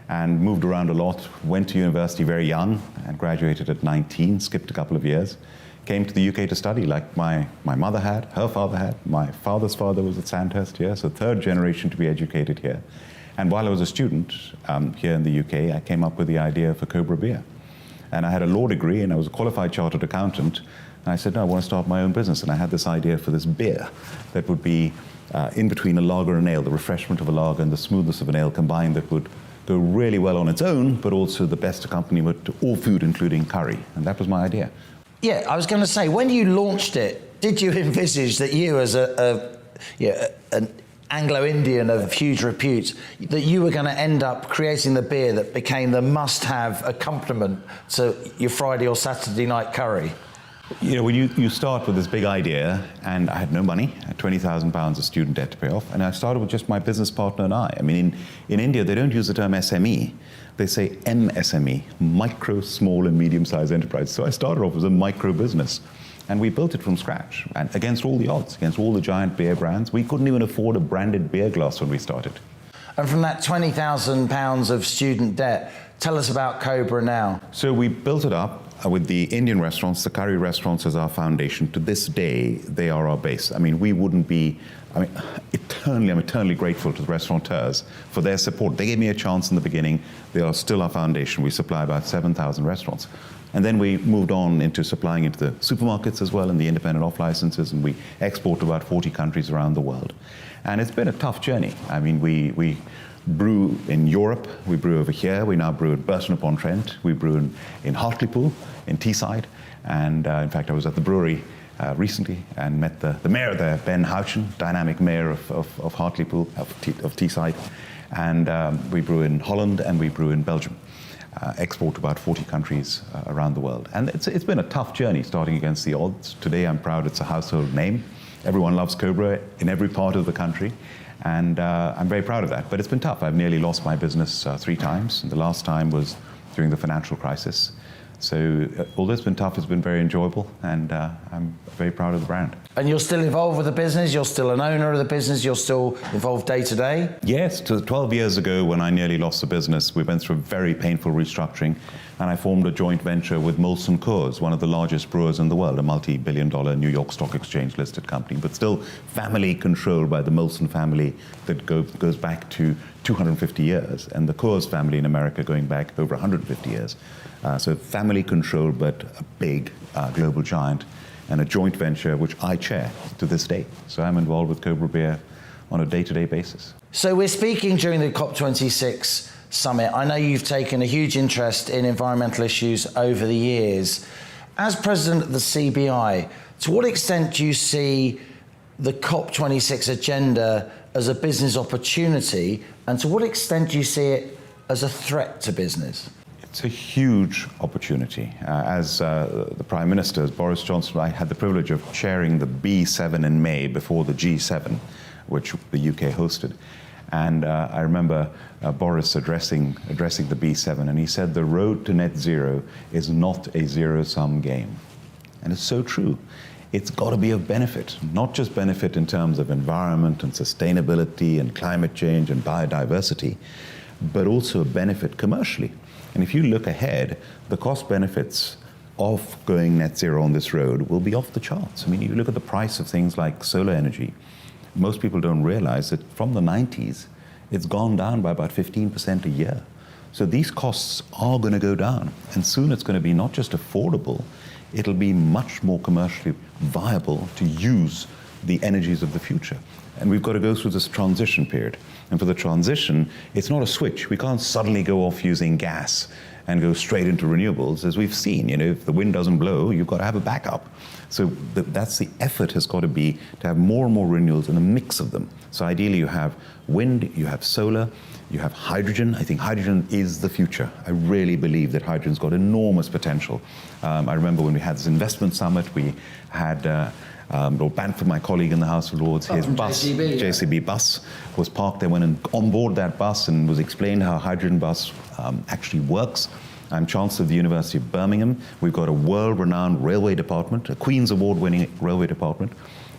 and moved around a lot, went to university very young and graduated at 19, skipped a couple of years. Came to the UK to study like my mother had, her father had. My father's father was at Sandhurst here, so third generation to be educated here. And while I was a student here in the UK, I came up with the idea for Cobra Beer. And I had a law degree and I was a qualified chartered accountant. And I said, no, I want to start my own business. And I had this idea for this beer that would be in between a lager and ale, the refreshment of a lager and the smoothness of an ale combined, that would go really well on its own, but also the best accompaniment to all food, including curry. And that was my idea. Yeah, I was going to say, when you launched it, did you envisage that you, as an Anglo-Indian of huge repute, that you were going to end up creating the beer that became the must-have accompaniment to your Friday or Saturday night curry? You know, when you start with this big idea, and I had no money, I had £20,000 of student debt to pay off, and I started with just my business partner and I. I mean, in India, they don't use the term SME. They say MSME, micro, small and medium-sized enterprise. So I started off as a micro business, and we built it from scratch, and against all the odds, against all the giant beer brands. We couldn't even afford a branded beer glass when we started. And from that £20,000 of student debt, tell us about Cobra now. So we built it up with the Indian restaurants, the curry restaurants as our foundation. To this day, they are our base. I mean, we wouldn't be, I'm eternally grateful to the restaurateurs for their support. They gave me a chance in the beginning. They are still our foundation. We supply about 7,000 restaurants. And then we moved on into supplying into the supermarkets as well and the independent off licenses, and we export to about 40 countries around the world. And it's been a tough journey. I mean, we brew in Europe, we brew over here, we now brew at Burton-upon-Trent, we brew in Hartlepool, in Teesside, and in fact I was at the brewery recently and met the mayor there, Ben Houchen, dynamic mayor of Hartlepool, of Teesside, and we brew in Holland and we brew in Belgium. Export to about 40 countries around the world. And it's been a tough journey starting against the odds. Today I'm proud it's a household name. Everyone loves Cobra in every part of the country. And I'm very proud of that. But it's been tough. I've nearly lost my business 3 times. And the last time was during the financial crisis. So although it's been tough, it's been very enjoyable. And I'm very proud of the brand. And you're still involved with the business? You're still an owner of the business? You're still involved day to day? Yes. 12 years ago, when I nearly lost the business, we went through a very painful restructuring. And I formed a joint venture with Molson Coors, one of the largest brewers in the world, a multi-billion-dollar New York Stock Exchange listed company, but still family controlled by the Molson family that goes back to 250 years, and the Coors family in America going back over 150 years. So family controlled, but a big global giant, and a joint venture which I chair to this day. So I'm involved with Cobra Beer on a day-to-day basis. So we're speaking during the COP26 summit. I know you've taken a huge interest in environmental issues over the years. As president of the CBI, to what extent do you see the COP26 agenda as a business opportunity, and to what extent do you see it as a threat to business? It's a huge opportunity. As the Prime Minister, as Boris Johnson, I had the privilege of chairing the B7 in May before the G7. which the UK hosted. And I remember Boris addressing the B7, and he said the road to net zero is not a zero-sum game. And it's so true. It's got to be of benefit, not just benefit in terms of environment and sustainability and climate change and biodiversity, but also a benefit commercially. And if you look ahead, the cost benefits of going net zero on this road will be off the charts. I mean, you look at the price of things like solar energy. Most people don't realize that from the 90s, it's gone down by about 15% a year. So these costs are going to go down. And soon it's going to be not just affordable, it'll be much more commercially viable to use the energies of the future. And we've got to go through this transition period. And for the transition, it's not a switch. We can't suddenly go off using gas and go straight into renewables. As we've seen, if the wind doesn't blow, you've got to have a backup. So that's the effort has got to be to have more and more renewables and a mix of them. So ideally you have wind, you have solar, you have hydrogen. I think hydrogen is the future. I really believe that hydrogen's got enormous potential. I remember when we had this investment summit, we had Lord Banford, my colleague in the House of Lords, his bus, JCB bus, was parked there, went on board that bus and was explained how a hydrogen bus actually works. I'm Chancellor of the University of Birmingham. We've got a world-renowned railway department, a Queen's Award-winning railway department,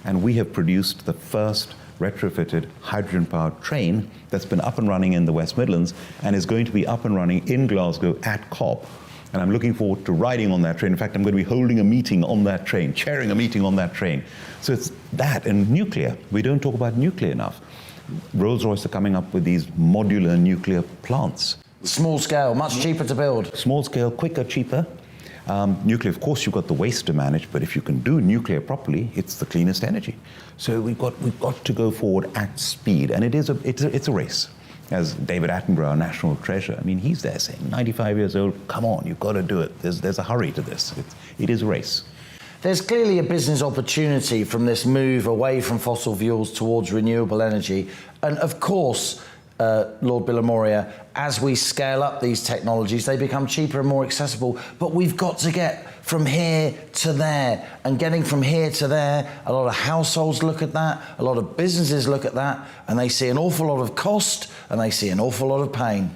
and we have produced the first retrofitted hydrogen-powered train that's been up and running in the West Midlands and is going to be up and running in Glasgow at COP. And I'm looking forward to riding on that train. In fact, I'm going to be holding a meeting on that train, chairing a meeting on that train. So it's that and nuclear. We don't talk about nuclear enough. Rolls-Royce are coming up with these modular nuclear plants. Small scale, much cheaper to build. Small scale, quicker, cheaper. Nuclear, of course, you've got the waste to manage, but if you can do nuclear properly, it's the cleanest energy. So we've got to go forward at speed, and it's a race. As David Attenborough, our national treasure, I mean, he's there saying, 95 years old, come on, you've got to do it. There's a hurry to this. It is a race. There's clearly a business opportunity from this move away from fossil fuels towards renewable energy. And of course, Lord Bilimoria, as we scale up these technologies, they become cheaper and more accessible. But we've got to get from here to there. And getting from here to there, a lot of households look at that, a lot of businesses look at that, and they see an awful lot of cost and they see an awful lot of pain.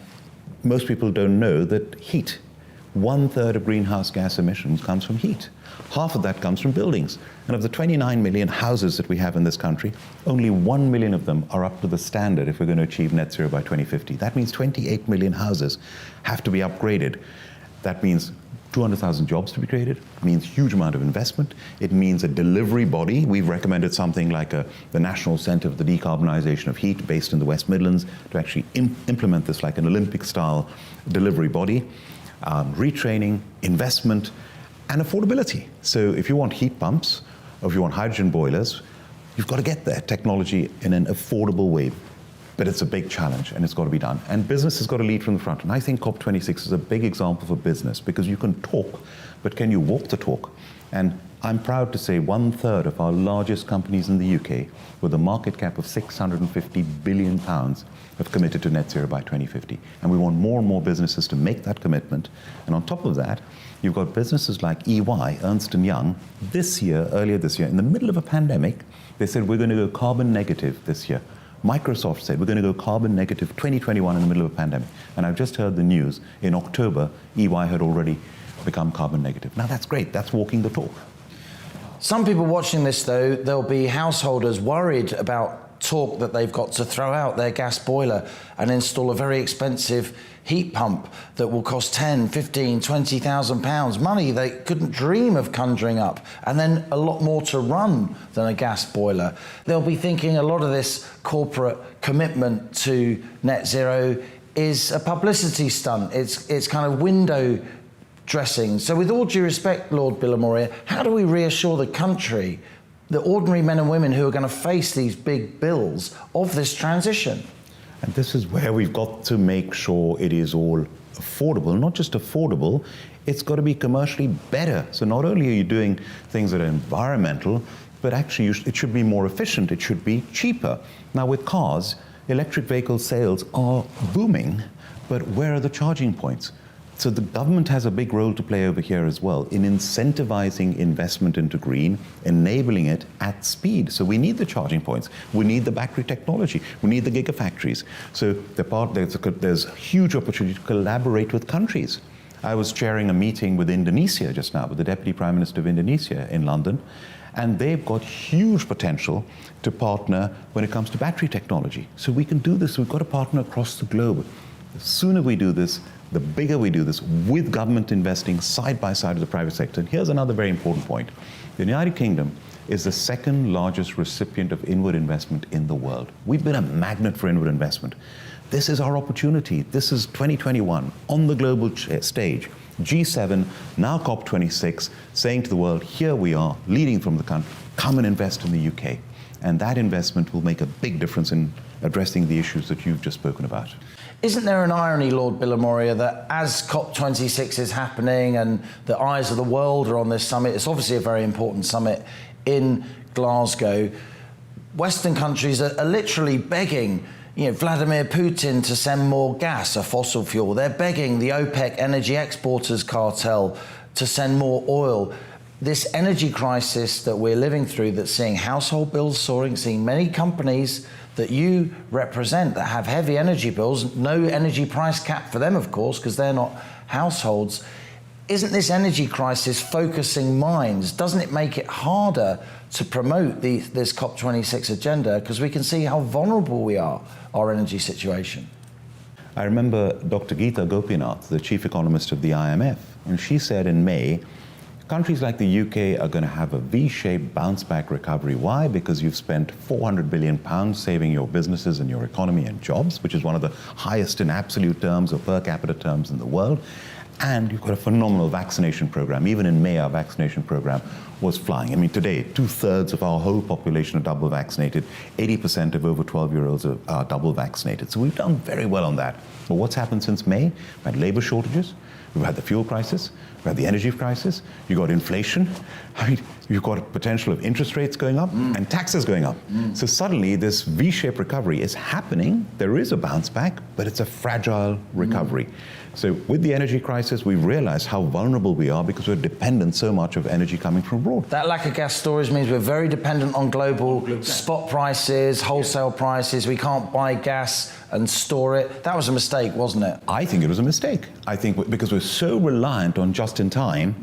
Most people don't know that heat, 1/3 of greenhouse gas emissions comes from heat. Half of that comes from buildings. And of the 29 million houses that we have in this country, only 1 million of them are up to the standard if we're going to achieve net zero by 2050. That means 28 million houses have to be upgraded. That means 200,000 jobs to be created. It means huge amount of investment. It means a delivery body. We've recommended something like the National Centre for the Decarbonisation of Heat based in the West Midlands to actually implement this like an Olympic-style delivery body. Retraining, investment, and affordability. So if you want heat pumps, or if you want hydrogen boilers, you've got to get there, technology in an affordable way. But it's a big challenge, and it's got to be done. And business has got to lead from the front. And I think COP26 is a big example for business, because you can talk, but can you walk the talk? And I'm proud to say 1/3 of our largest companies in the UK, with a market cap of £650 billion, have committed to net zero by 2050. And we want more and more businesses to make that commitment. And on top of that, you've got businesses like EY, Ernst & Young, earlier this year, in the middle of a pandemic, they said we're going to go carbon negative this year. Microsoft said we're going to go carbon negative 2021 in the middle of a pandemic. And I've just heard the news, in October, EY had already become carbon negative. Now that's great, that's walking the talk. Some people watching this, though, there'll be householders worried about talk that they've got to throw out their gas boiler and install a very expensive heat pump that will cost 10, 15, 20,000 pounds, money they couldn't dream of conjuring up, and then a lot more to run than a gas boiler. They'll be thinking a lot of this corporate commitment to net zero is a publicity stunt. It's kind of window dressing. So with all due respect, Lord Bilimoria, how do we reassure the country, the ordinary men and women who are going to face these big bills of this transition? And this is where we've got to make sure it is all affordable. Not just affordable, it's got to be commercially better. So not only are you doing things that are environmental, but actually it should be more efficient, it should be cheaper. Now with cars, electric vehicle sales are booming, but where are the charging points? So the government has a big role to play over here as well in incentivizing investment into green, enabling it at speed. So we need the charging points, we need the battery technology, we need the gigafactories. So there's a huge opportunity to collaborate with countries. I was chairing a meeting with Indonesia just now, with the Deputy Prime Minister of Indonesia in London, and they've got huge potential to partner when it comes to battery technology. So we can do this, we've got to partner across the globe. The sooner we do this, the bigger we do this, with government investing side by side with the private sector. And here's another very important point. The United Kingdom is the second largest recipient of inward investment in the world. We've been a magnet for inward investment. This is our opportunity. This is 2021 on the global stage. G7, now COP26, saying to the world, here we are, leading from the country, come and invest in the UK. And that investment will make a big difference in addressing the issues that you've just spoken about. Isn't there an irony, Lord Billamoria, that as COP26 is happening and the eyes of the world are on this summit, it's obviously a very important summit in Glasgow, Western countries are literally begging Vladimir Putin to send more gas, a fossil fuel. They're begging the OPEC energy exporters cartel to send more oil. This energy crisis that we're living through, that's seeing household bills soaring, seeing many companies that you represent that have heavy energy bills, no energy price cap for them, of course, because they're not households. Isn't this energy crisis focusing minds? Doesn't it make it harder to promote this COP26 agenda, because we can see how vulnerable we are, our energy situation? I remember Dr. Geeta Gopinath, the chief economist of the IMF, and she said in May, countries like the UK are going to have a V-shaped bounce-back recovery. Why? Because you've spent £400 billion saving your businesses and your economy and jobs, which is one of the highest in absolute terms or per capita terms in the world. And you've got a phenomenal vaccination program. Even in May, our vaccination program was flying. I mean, today, 2/3 of our whole population are double vaccinated. 80% of over 12-year-olds are double vaccinated. So we've done very well on that. But what's happened since May? We've had labor shortages. We've had the fuel crisis. We've had the energy crisis. You've got inflation. I mean, you've got a potential of interest rates going up and taxes going up. So suddenly, this V-shaped recovery is happening. There is a bounce back, but it's a fragile recovery. So with the energy crisis, we've realized how vulnerable we are because we're dependent so much of energy coming from abroad. That lack of gas storage means we're very dependent on global spot prices, wholesale prices. We can't buy gas and store it. That was a mistake, wasn't it? I think it was a mistake. I think because we're so reliant on just in time,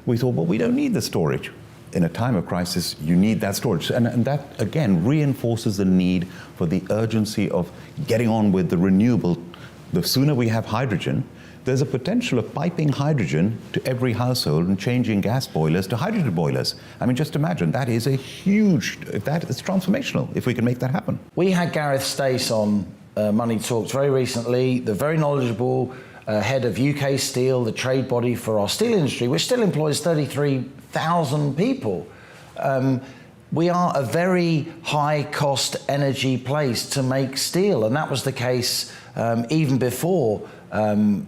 we thought, well, we don't need the storage. In a time of crisis, you need that storage. And that, again, reinforces the need for the urgency of getting on with the renewable. The sooner we have hydrogen, there's a potential of piping hydrogen to every household and changing gas boilers to hydrogen boilers. I mean, just imagine, that is a huge, it's transformational if we can make that happen. We had Gareth Stace on Money Talks very recently, the very knowledgeable head of UK Steel, the trade body for our steel industry, which still employs 33,000 people. We are a very high-cost energy place to make steel, and that was the case even before in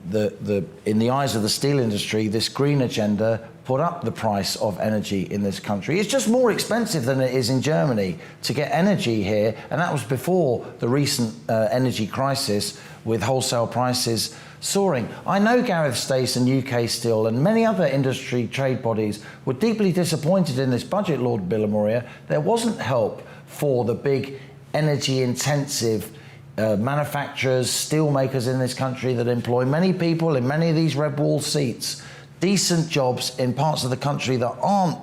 the eyes of the steel industry, this green agenda put up the price of energy in this country. It's just more expensive than it is in Germany to get energy here, and that was before the recent energy crisis with wholesale prices soaring. I know Gareth Stace and UK Steel and many other industry trade bodies were deeply disappointed in this budget, Lord Billamoria. There wasn't help for the big energy-intensive manufacturers, steel makers in this country that employ many people in many of these red wall seats, decent jobs in parts of the country that aren't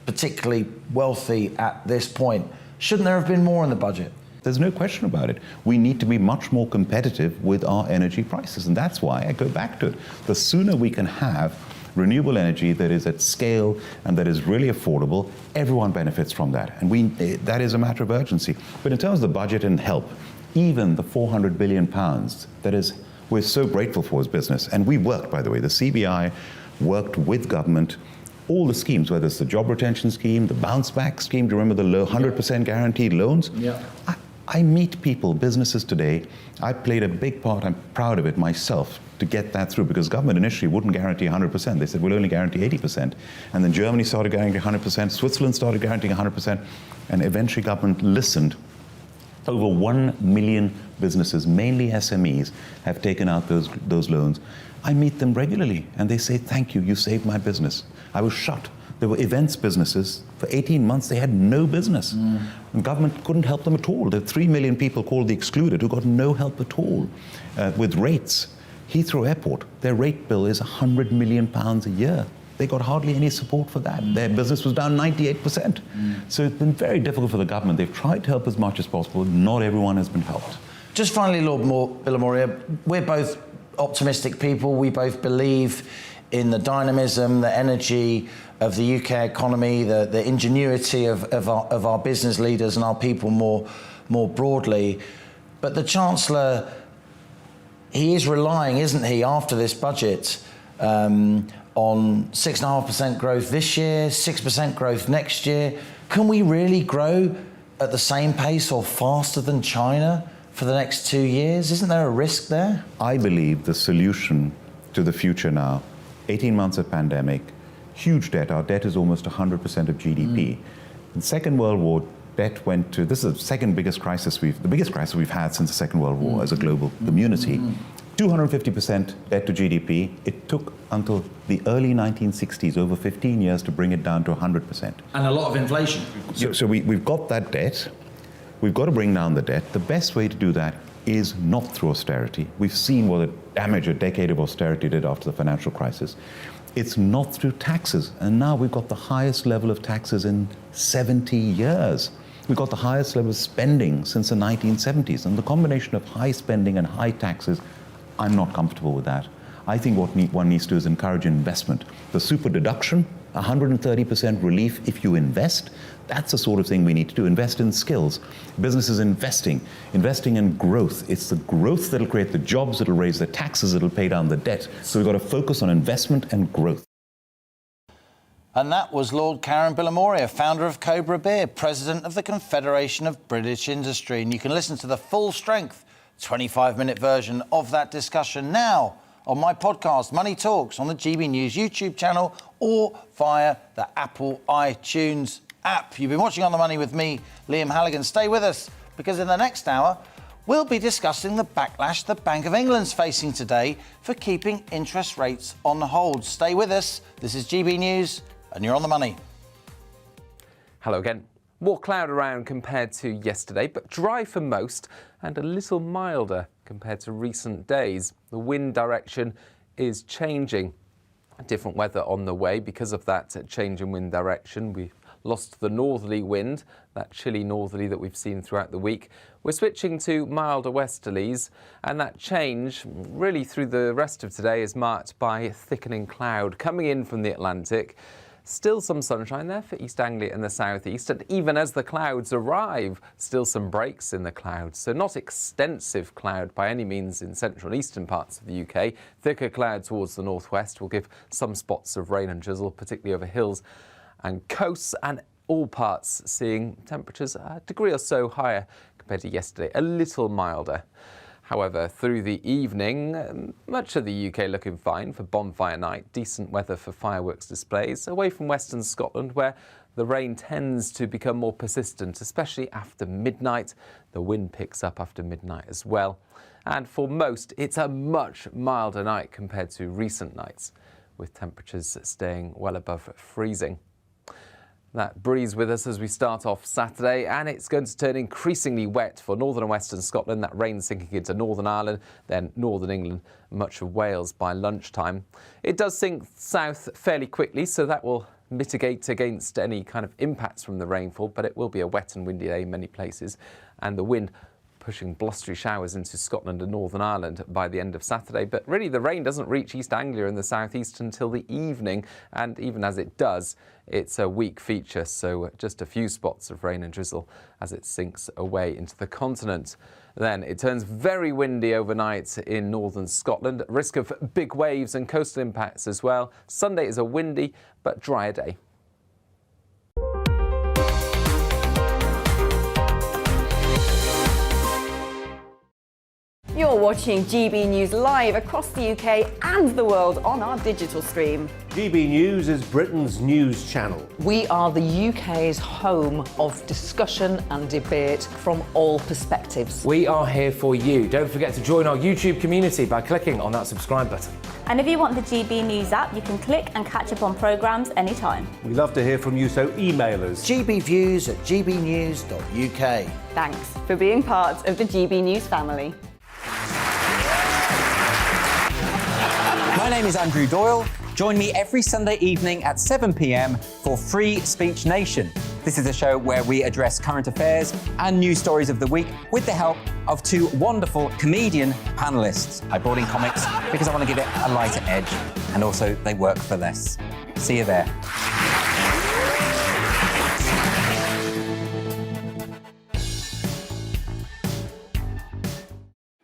particularly wealthy at this point. Shouldn't there have been more in the budget? There's no question about it. We need to be much more competitive with our energy prices, and that's why I go back to it. The sooner we can have renewable energy that is at scale and that is really affordable, everyone benefits from that. And that is a matter of urgency. But in terms of the budget and help, even the £400 billion we're so grateful for as business. And we worked, by the way, the CBI worked with government, all the schemes, whether it's the job retention scheme, the bounce back scheme, do you remember the low 100% guaranteed loans? Yeah. I meet people, businesses today. I played a big part, I'm proud of it myself, to get that through, because government initially wouldn't guarantee 100%. They said, we'll only guarantee 80%. And then Germany started guaranteeing 100%, Switzerland started guaranteeing 100%, and eventually government listened Over 1 million businesses, mainly SMEs, have taken out those loans. I meet them regularly and they say, thank you, you saved my business. I was shut. There were events businesses. For 18 months, they had no business. And government couldn't help them at all. There are 3 million people called the excluded who got no help at all. With rates, Heathrow Airport, their rate bill is £100 million a year. They got hardly any support for that. Their business was down 98%. So it's been very difficult for the government. They've tried to help as much as possible. Not everyone has been helped. Just finally, Lord Villamoria, we're both optimistic people. We both believe in the dynamism, the energy of the UK economy, the ingenuity of our business leaders and our people more broadly. But the Chancellor, he is relying, isn't he, after this budget, on 6.5% growth this year, 6% growth next year. Can we really grow at the same pace or faster than China for the next 2 years? Isn't there a risk there? I believe the solution to the future now, 18 months of pandemic, huge debt. Our debt is almost 100% of GDP. In the Second World War, debt went to, this is the second biggest crisis the biggest crisis we've had since the Second World War as a global community. 250% debt to GDP. It took until the early 1960s, over 15 years, to bring it down to 100%. And a lot of inflation. So we've got that debt. We've got to bring down the debt. The best way to do that is not through austerity. We've seen what a damage a decade of austerity did after the financial crisis. It's not through taxes. And now we've got the highest level of taxes in 70 years. We've got the highest level of spending since the 1970s. And the combination of high spending and high taxes, I'm not comfortable with that. I think what one needs to do is encourage investment. The super deduction, 130% relief if you invest, that's the sort of thing we need to do. Invest in skills. Businesses investing in growth. It's the growth that'll create the jobs, that'll raise the taxes, that'll pay down the debt. So we've got to focus on investment and growth. And that was Lord Karen Villamoria, founder of Cobra Beer, president of the Confederation of British Industry. And you can listen to the full strength 25-minute version of that discussion now on my podcast, Money Talks, on the GB News YouTube channel or via the Apple iTunes app. You've been watching On the Money with me, Liam Halligan. Stay with us, because in the next hour, we'll be discussing the backlash the Bank of England's facing today for keeping interest rates on hold. Stay with us. This is GB News, and you're on the money. Hello again. More cloud around compared to yesterday, but dry for most and a little milder compared to recent days. The wind direction is changing. Different weather on the way because of that change in wind direction. We've lost the northerly wind, that chilly northerly that we've seen throughout the week. We're switching to milder westerlies, and that change really through the rest of today is marked by thickening cloud coming in from the Atlantic. Still some sunshine there for East Anglia and the southeast, and even as the clouds arrive, still some breaks in the clouds. So not extensive cloud by any means in central and eastern parts of the UK. Thicker cloud towards the northwest will give some spots of rain and drizzle, particularly over hills and coasts, and all parts seeing temperatures a degree or so higher compared to yesterday, a little milder. However, through the evening, much of the UK looking fine for bonfire night, decent weather for fireworks displays, away from western Scotland where the rain tends to become more persistent, especially after midnight. The wind picks up after midnight as well. And for most, it's a much milder night compared to recent nights, with temperatures staying well above freezing. That breeze with us as we start off Saturday, and it's going to turn increasingly wet for northern and western Scotland. That rain sinking into Northern Ireland, then northern England, much of Wales by lunchtime. It does sink south fairly quickly, so that will mitigate against any kind of impacts from the rainfall, but it will be a wet and windy day in many places, and the wind pushing blustery showers into Scotland and Northern Ireland by the end of Saturday. But really the rain doesn't reach East Anglia in the southeast until the evening, and even as it does, it's a weak feature, so just a few spots of rain and drizzle as it sinks away into the continent. Then it turns very windy overnight in northern Scotland, risk of big waves and coastal impacts as well. Sunday is a windy but drier day. You're watching GB News live across the UK and the world on our digital stream. GB News is Britain's news channel. We are the UK's home of discussion and debate from all perspectives. We are here for you. Don't forget to join our YouTube community by clicking on that subscribe button. And if you want the GB News app, you can click and catch up on programmes anytime. We love to hear from you, so email us. gbviews@gbnews.uk. Thanks for being part of the GB News family. My name is Andrew Doyle. Join me every Sunday evening at 7 p.m. for Free Speech Nation. This is a show where we address current affairs and news stories of the week with the help of two wonderful comedian panellists. I brought in comics because I want to give it a lighter edge, and also they work for less. See you there.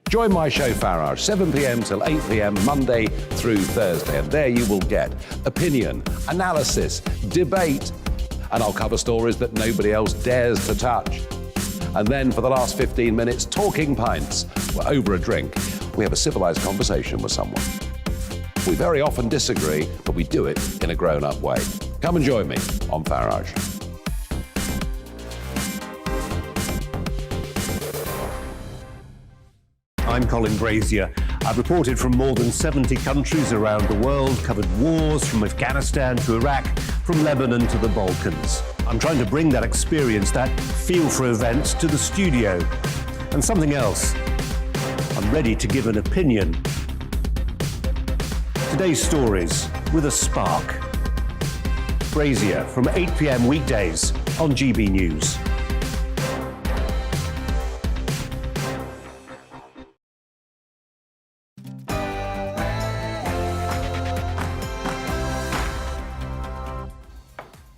Join my show Farage, 7 p.m. till 8 p.m. Monday through Thursday, and there you will get opinion, analysis, debate, and I'll cover stories that nobody else dares to touch. And then for the last 15 minutes, talking pints. We're over a drink. We have a civilized conversation with someone. We very often disagree, but we do it in a grown-up way. Come and join me on Farage. I'm Colin Brazier. I've reported from more than 70 countries around the world, covered wars from Afghanistan to Iraq, from Lebanon to the Balkans. I'm trying to bring that experience, that feel for events, to the studio. And something else, I'm ready to give an opinion. Today's stories with a spark. Brazier from 8 p.m. weekdays on GB News.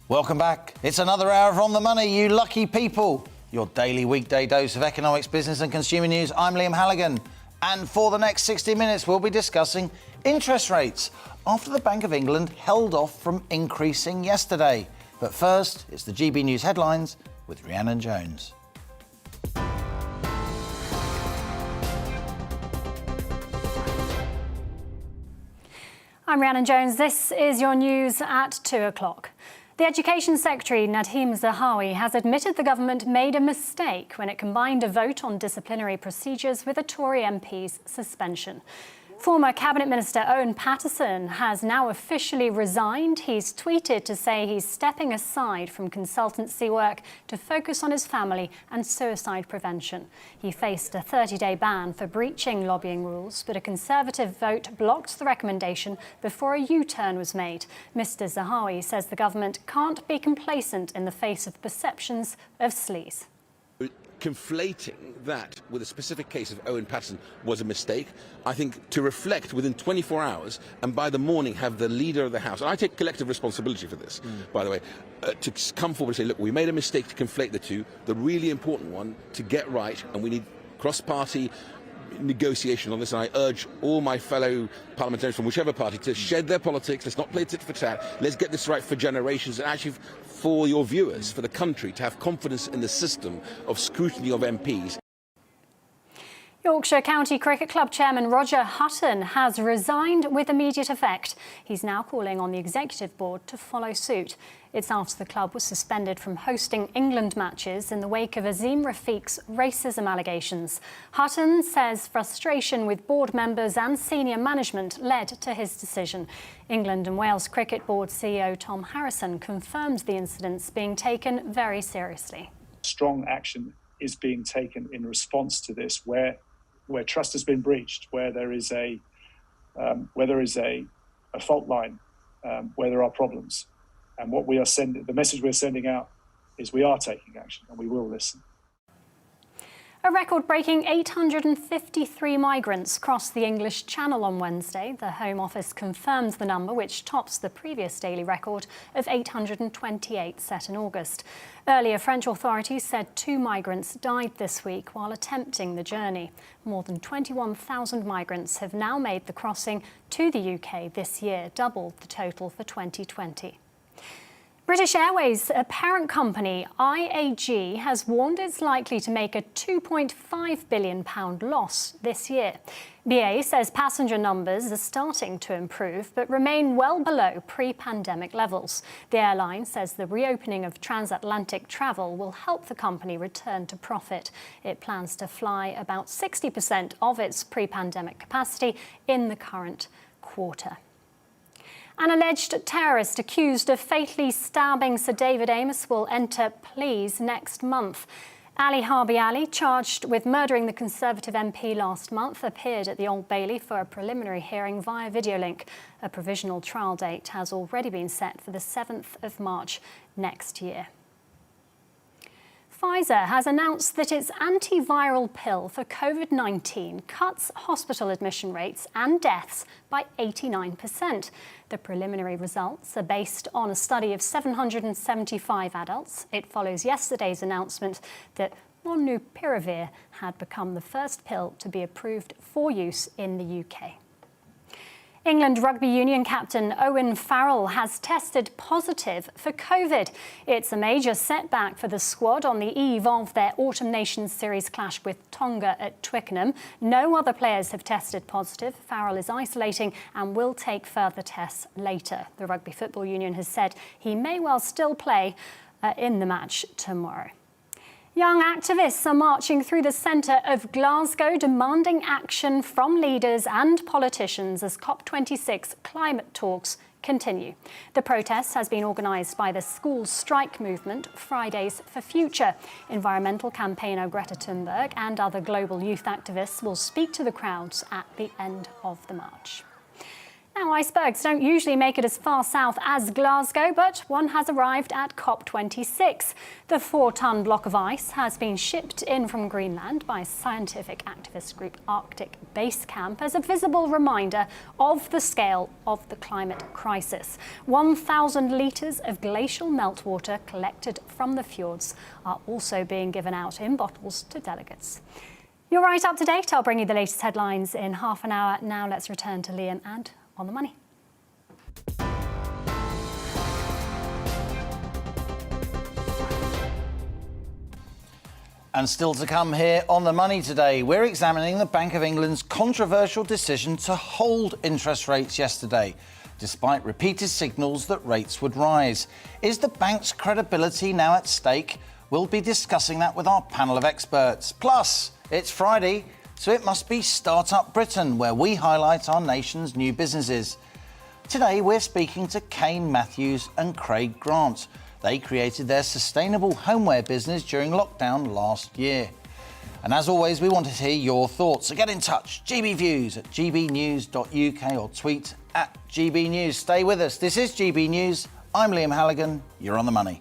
Welcome back. It's another hour of On the Money, you lucky people. Your daily weekday dose of economics, business and consumer news. I'm Liam Halligan. And for the next 60 minutes, we'll be discussing interest rates after the Bank of England held off from increasing yesterday. But first, it's the GB News headlines with Rhiannon Jones. I'm Rhiannon Jones. This is your news at 2 o'clock. The Education Secretary, Nadhim Zahawi, has admitted the government made a mistake when it combined a vote on disciplinary procedures with a Tory MP's suspension. Former Cabinet Minister Owen Paterson has now officially resigned. He's tweeted to say he's stepping aside from consultancy work to focus on his family and suicide prevention. He faced a 30-day ban for breaching lobbying rules, but a Conservative vote blocked the recommendation before a U-turn was made. Mr. Zahawi says the government can't be complacent in the face of perceptions of sleaze. Conflating that with a specific case of Owen Paterson was a mistake. I think to reflect within 24 hours and by the morning have the leader of the House, and I take collective responsibility for this, by the way, to come forward and say, look, we made a mistake to conflate the two, the really important one to get right, and we need cross-party negotiation on this, and I urge all my fellow parliamentarians from whichever party to shed their politics. Let's not play tit for tat. Let's get this right for generations and actually for your viewers, for the country, to have confidence in the system of scrutiny of MPs. Yorkshire County Cricket Club chairman Roger Hutton has resigned with immediate effect. He's now calling on the executive board to follow suit. It's after the club was suspended from hosting England matches in the wake of Azim Rafiq's racism allegations. Hutton says frustration with board members and senior management led to his decision. England and Wales Cricket Board CEO Tom Harrison confirmed the incidents being taken very seriously. Strong action is being taken in response to this, where trust has been breached, where there is a fault line, where there are problems. And what we are the message we're sending out is we are taking action and we will listen. A record-breaking 853 migrants crossed the English Channel on Wednesday. The Home Office confirmed the number, which tops the previous daily record of 828 set in August. Earlier, French authorities said 2 migrants died this week while attempting the journey. More than 21,000 migrants have now made the crossing to the UK this year, double the total for 2020. British Airways' parent company, IAG, has warned it's likely to make a £2.5 billion loss this year. BA says passenger numbers are starting to improve, but remain well below pre-pandemic levels. The airline says the reopening of transatlantic travel will help the company return to profit. It plans to fly about 60% of its pre-pandemic capacity in the current quarter. An alleged terrorist accused of fatally stabbing Sir David Amess will enter pleas next month. Ali Harbi Ali, charged with murdering the Conservative MP last month, appeared at the Old Bailey for a preliminary hearing via video link. A provisional trial date has already been set for the 7th of March next year. Pfizer has announced that its antiviral pill for COVID-19 cuts hospital admission rates and deaths by 89%. The preliminary results are based on a study of 775 adults. It follows yesterday's announcement that Molnupiravir had become the first pill to be approved for use in the UK. England Rugby Union captain Owen Farrell has tested positive for COVID. It's a major setback for the squad on the eve of their Autumn Nations Series clash with Tonga at Twickenham. No other players have tested positive. Farrell is isolating and will take further tests later. The Rugby Football Union has said he may well still play in the match tomorrow. Young activists are marching through the centre of Glasgow, demanding action from leaders and politicians as COP26 climate talks continue. The protest has been organised by the school strike movement, Fridays for Future. Environmental campaigner Greta Thunberg and other global youth activists will speak to the crowds at the end of the march. Now, icebergs don't usually make it as far south as Glasgow, but one has arrived at COP26. The 4-ton block of ice has been shipped in from Greenland by scientific activist group Arctic Base Camp as a visible reminder of the scale of the climate crisis. 1,000 litres of glacial meltwater collected from the fjords are also being given out in bottles to delegates. You're right up to date. I'll bring you the latest headlines in half an hour. Now let's return to Liam and On the Money. And still to come here on The Money today, we're examining the Bank of England's controversial decision to hold interest rates yesterday, despite repeated signals that rates would rise. Is the bank's credibility now at stake? We'll be discussing that with our panel of experts. Plus, it's Friday, so it must be Startup Britain, where we highlight our nation's new businesses. Today, we're speaking to Kane Matthews and Craig Grant. They created their sustainable homeware business during lockdown last year. And as always, we want to hear your thoughts. So get in touch, GBViews at gbnews.uk or tweet at GBNews. Stay with us. This is GB News. I'm Liam Halligan. You're on The Money.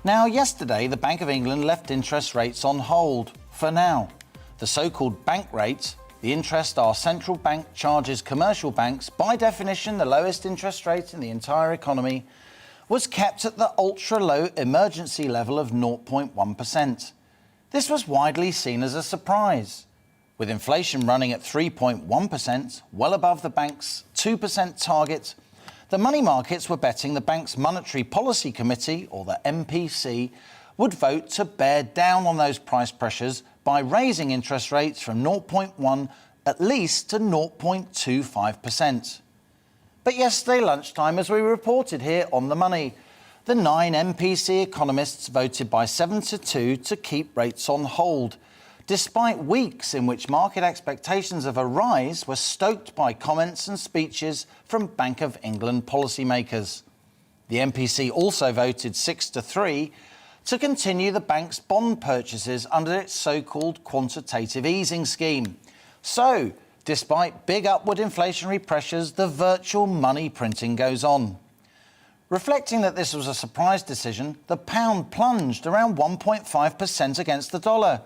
Now, yesterday, the Bank of England left interest rates on hold for now. The so-called bank rate, the interest our central bank charges commercial banks, by definition the lowest interest rate in the entire economy, was kept at the ultra-low emergency level of 0.1%. This was widely seen as a surprise. With inflation running at 3.1%, well above the bank's 2% target, the money markets were betting the bank's Monetary Policy Committee, or the MPC, would vote to bear down on those price pressures by raising interest rates from 0.1 at least to 0.25%. But yesterday lunchtime, as we reported here on The Money, the 9 MPC economists voted by 7-2 to keep rates on hold, despite weeks in which market expectations of a rise were stoked by comments and speeches from Bank of England policymakers. The MPC also voted 6-3 to continue the bank's bond purchases under its so-called quantitative easing scheme. So, despite big upward inflationary pressures, the virtual money printing goes on. Reflecting that this was a surprise decision, the pound plunged around 1.5% against the dollar.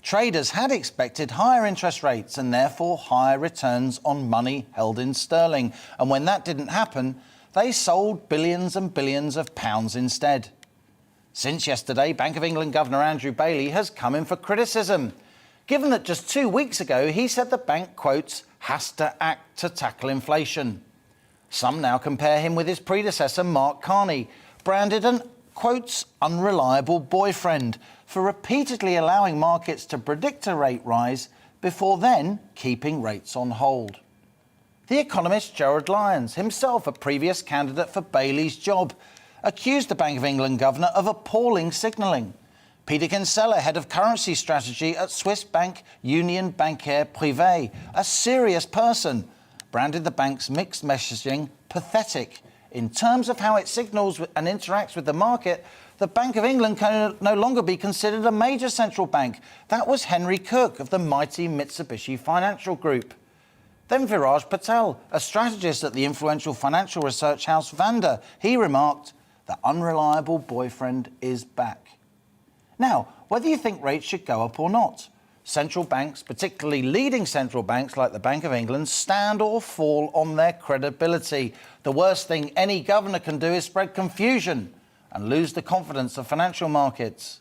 Traders had expected higher interest rates and therefore higher returns on money held in sterling. And when that didn't happen, they sold billions and billions of pounds instead. Since yesterday, Bank of England Governor Andrew Bailey has come in for criticism, given that just 2 weeks ago he said the bank, quotes, has to act to tackle inflation. Some now compare him with his predecessor, Mark Carney, branded an, quotes, unreliable boyfriend for repeatedly allowing markets to predict a rate rise before then keeping rates on hold. The economist Gerard Lyons, himself a previous candidate for Bailey's job, accused the Bank of England governor of appalling signalling. Peter Kinsella, head of currency strategy at Swiss bank Union Bancaire Privée, a serious person, branded the bank's mixed messaging pathetic. In terms of how it signals and interacts with the market, the Bank of England can no longer be considered a major central bank. That was Henry Cook of the mighty Mitsubishi Financial Group. Then Viraj Patel, a strategist at the influential financial research house Vanda, he remarked, the unreliable boyfriend is back. Now, whether you think rates should go up or not, central banks, particularly leading central banks like the Bank of England, stand or fall on their credibility. The worst thing any governor can do is spread confusion and lose the confidence of financial markets.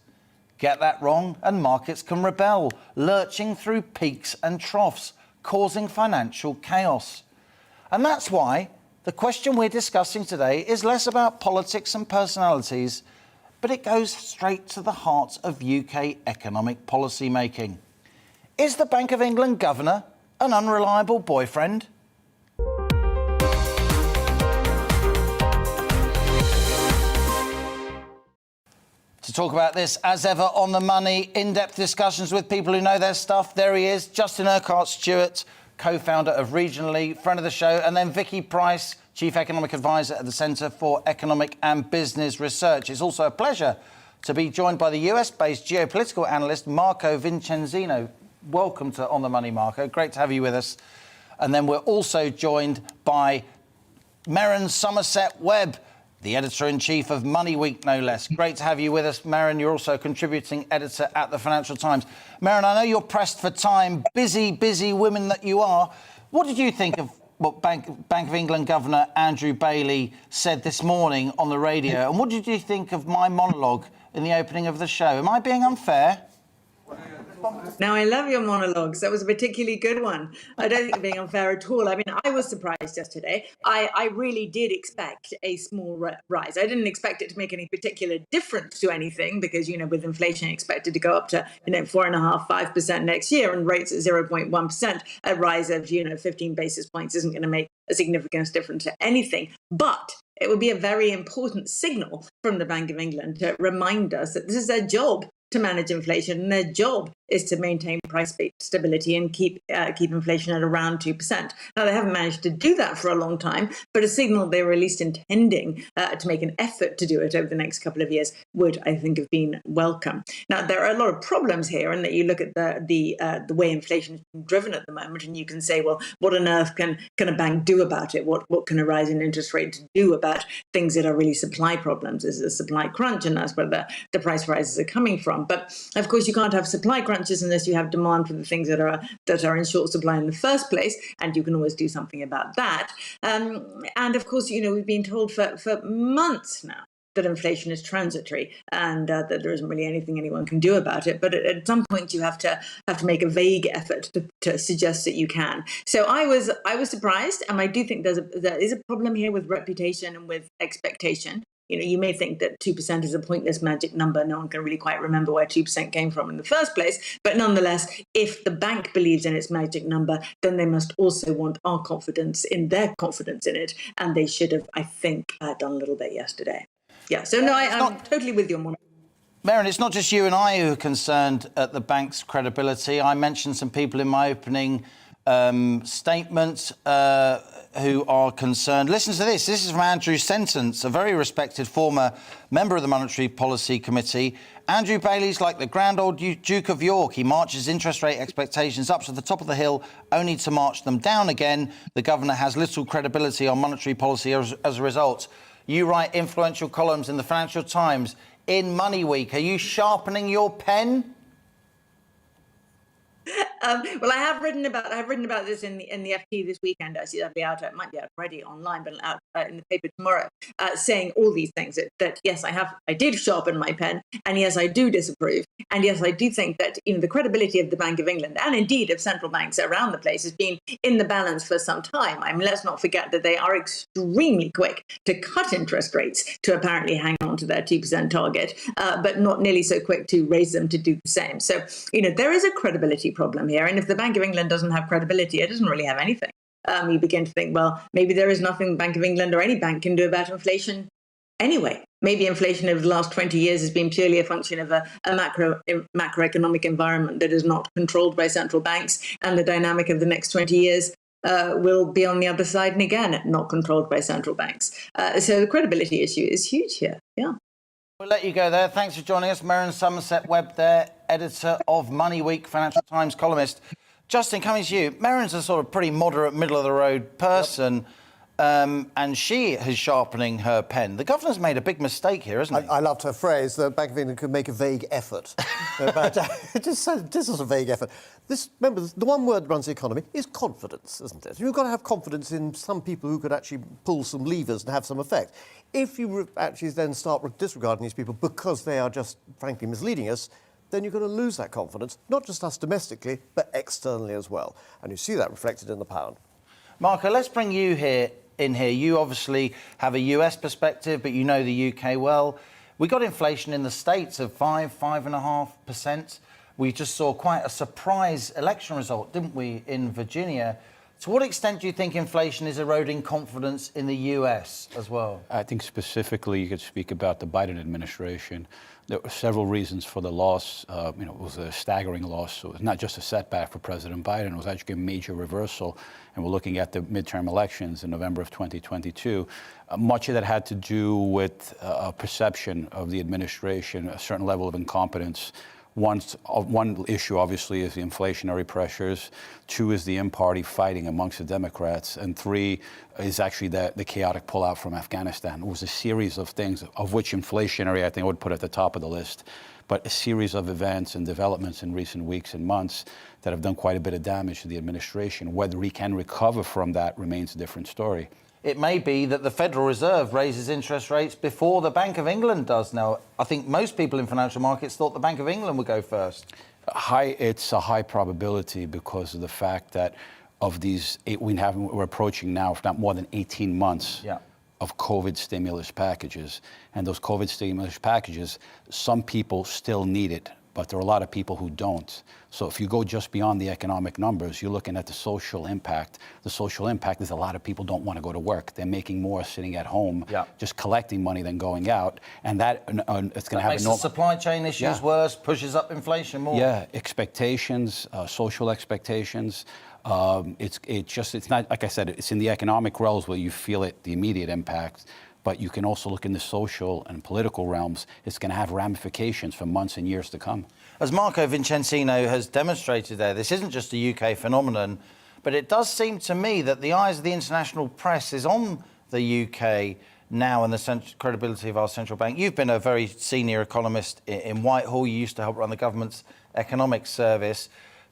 Get that wrong and markets can rebel, lurching through peaks and troughs, causing financial chaos. And that's why the question we're discussing today is less about politics and personalities, but it goes straight to the heart of UK economic policy making. Is the Bank of England governor an unreliable boyfriend? To talk about this, as ever, on the money, in-depth discussions with people who know their stuff. There he is, Justin Urquhart-Stewart, co-founder of Regionally, friend of the show, and then Vicky Price, Chief Economic Advisor at the Centre for Economic and Business Research. It's also a pleasure to be joined by the US-based geopolitical analyst Marco Vincenzino. Welcome to On the Money, Marco. Great to have you with us. And then we're also joined by Merran Somerset-Webb, the editor-in-chief of Money Week, no less. Great to have you with us, Merran. You're also a contributing editor at the Financial Times. Merran, I know you're pressed for time, busy women that you are. What did you think of what Bank of England Governor Andrew Bailey said this morning on the radio? And what did you think of my monologue in the opening of the show? Am I being unfair? Now, I love your monologues. That was a particularly good one. I don't think you're being unfair at all. I mean, I was surprised yesterday. I really did expect a small rise. I didn't expect it to make any particular difference to anything because, you know, with inflation expected to go up to, 4.5%, 5% next year and rates at 0.1%, a rise of, 15 basis points isn't going to make a significant difference to anything. But it would be a very important signal from the Bank of England to remind us that this is their job to manage inflation, and their job is to maintain price stability and keep inflation at around 2%. Now, they haven't managed to do that for a long time, but a signal they were at least intending to make an effort to do it over the next couple of years would, I think, have been welcome. Now, there are a lot of problems here, and that you look at the way inflation is being driven at the moment, and you can say, well, what on earth can a bank do about it? What can a rise in interest rates do about things that are really supply problems? Is a supply crunch, and that's where the price rises are coming from. But of course, you can't have supply crunches unless you have demand for the things that are in short supply in the first place, and you can always do something about that. And of course, we've been told for months now that inflation is transitory and that there isn't really anything anyone can do about it. But at some point, you have to make a vague effort to suggest that you can. So I was surprised, and I do think there is a problem here with reputation and with expectation. You may think that 2% is a pointless magic number. No one can really quite remember where 2% came from in the first place. But nonetheless, if the bank believes in its magic number, then they must also want our confidence in their confidence in it. And they should have, I think, done a little bit yesterday. Yeah, so no, I'm totally with you on one. Merran, it's not just you and I who are concerned at the bank's credibility. I mentioned some people in my opening statement who are concerned. Listen to this. This is from Andrew Sentence, a very respected former member of the Monetary Policy Committee. Andrew Bailey's like the grand old Duke of York. He marches interest rate expectations up to the top of the hill, only to march them down again. The governor has little credibility on monetary policy as a result. You write influential columns in the Financial Times. In Money Week, are you sharpening your pen? Well, I have written about this in the FT this weekend. Actually, that'll be out. It might be out already online, but out in the paper tomorrow, saying all these things. That yes, I did sharpen my pen, and yes, I do disapprove, and yes, I do think that the credibility of the Bank of England and indeed of central banks around the place has been in the balance for some time. I mean, let's not forget that they are extremely quick to cut interest rates to apparently hang on to their 2% target, but not nearly so quick to raise them to do the same. So there is a credibility problem here. And if the Bank of England doesn't have credibility, it doesn't really have anything. You begin to think, well, maybe there is nothing the Bank of England or any bank can do about inflation anyway. Maybe inflation over the last 20 years has been purely a function of a macroeconomic environment that is not controlled by central banks, and the dynamic of the next 20 years will be on the other side, and again, not controlled by central banks. So the credibility issue is huge here. Yeah. We'll let you go there. Thanks for joining us. Merryn Somerset Webb there, editor of Money Week, Financial Times columnist. Justin, coming to you. Merryn's a sort of pretty moderate, middle-of-the-road person, and she is sharpening her pen. The governor's made a big mistake here, hasn't he? I loved her phrase, the Bank of England could make a vague effort. But this is a vague effort. Remember, the one word that runs the economy is confidence, isn't it? You've got to have confidence in some people who could actually pull some levers and have some effect. If you actually then start disregarding these people because they are just, frankly, misleading us, then you're going to lose that confidence, not just us domestically, but externally as well. And you see that reflected in the pound. Marco, let's bring you in here. You obviously have a US perspective, but you know the UK well. We got inflation in the States of 5.5%. We just saw quite a surprise election result, didn't we, in Virginia? To what extent do you think inflation is eroding confidence in the US as well? I think specifically you could speak about the Biden administration. There were several reasons for the loss. It was a staggering loss. So it was not just a setback for President Biden. It was actually a major reversal. And we're looking at the midterm elections in November of 2022. Much of that had to do with a perception of the administration, a certain level of incompetence. One issue, obviously, is the inflationary pressures. Two is the in-party fighting amongst the Democrats. And three is actually the chaotic pullout from Afghanistan. It was a series of things, of which inflationary, I think, I would put at the top of the list. But a series of events and developments in recent weeks and months that have done quite a bit of damage to the administration. Whether we can recover from that remains a different story. It may be that the Federal Reserve raises interest rates before the Bank of England does. Now, I think most people in financial markets thought the Bank of England would go first. It's a high probability because of the fact that of these, we're approaching now, if not more than 18 months of COVID stimulus packages. And those COVID stimulus packages, some people still need it, but there are a lot of people who don't. So if you go just beyond the economic numbers, you're looking at the social impact. The social impact is a lot of people don't want to go to work. They're making more sitting at home, just collecting money than going out. And that it's going to have makes the supply chain issues worse, pushes up inflation more. Yeah, expectations, social expectations. It's not, like I said, it's in the economic realms where you feel it, the immediate impact. But you can also look in the social and political realms. It's going to have ramifications for months and years to come. As Marco Vincenzino has demonstrated there, this isn't just a UK phenomenon, but it does seem to me that the eyes of the international press is on the UK now and the credibility of our central bank. You've been a very senior economist in Whitehall. You used to help run the government's economic service.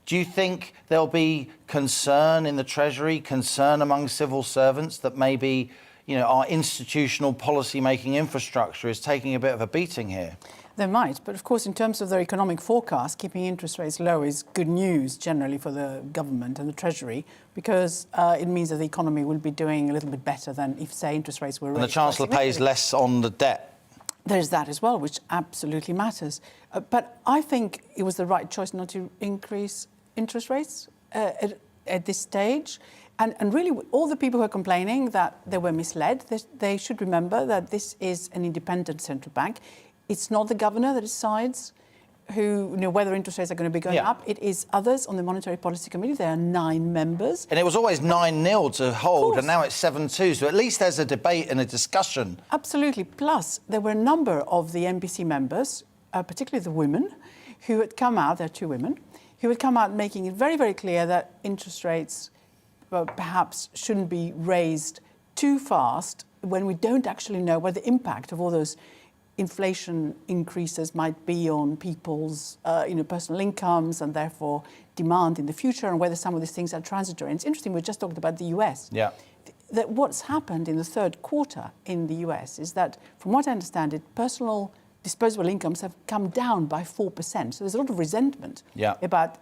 Do you think there'll be concern in the Treasury, concern among civil servants that maybe our institutional policy-making infrastructure is taking a bit of a beating here? They might, but of course, in terms of their economic forecast, keeping interest rates low is good news generally for the government and the Treasury, because it means that the economy will be doing a little bit better than if, say, interest rates were raised. And the Chancellor pays less on the debt. There's that as well, which absolutely matters. But I think it was the right choice not to increase interest rates at this stage. And really, all the people who are complaining that they were misled, they should remember that this is an independent central bank. It's not the governor that decides whether interest rates are going to be going up. It is others on the Monetary Policy Committee. There are 9 members. And it was always 9-0 to hold, and now it's 7-2. So at least there's a debate and a discussion. Absolutely. Plus, there were a number of the MPC members, particularly the women, who had come out, there are 2 women, who had come out making it very, very clear that interest rates perhaps shouldn't be raised too fast when we don't actually know what the impact of all those inflation increases might be on people's personal incomes and therefore demand in the future, and whether some of these things are transitory. And it's interesting, we just talked about the US. Yeah. That what's happened in the third quarter in the US is that, from what I understand it, personal disposable incomes have come down by 4%. So there's a lot of resentment about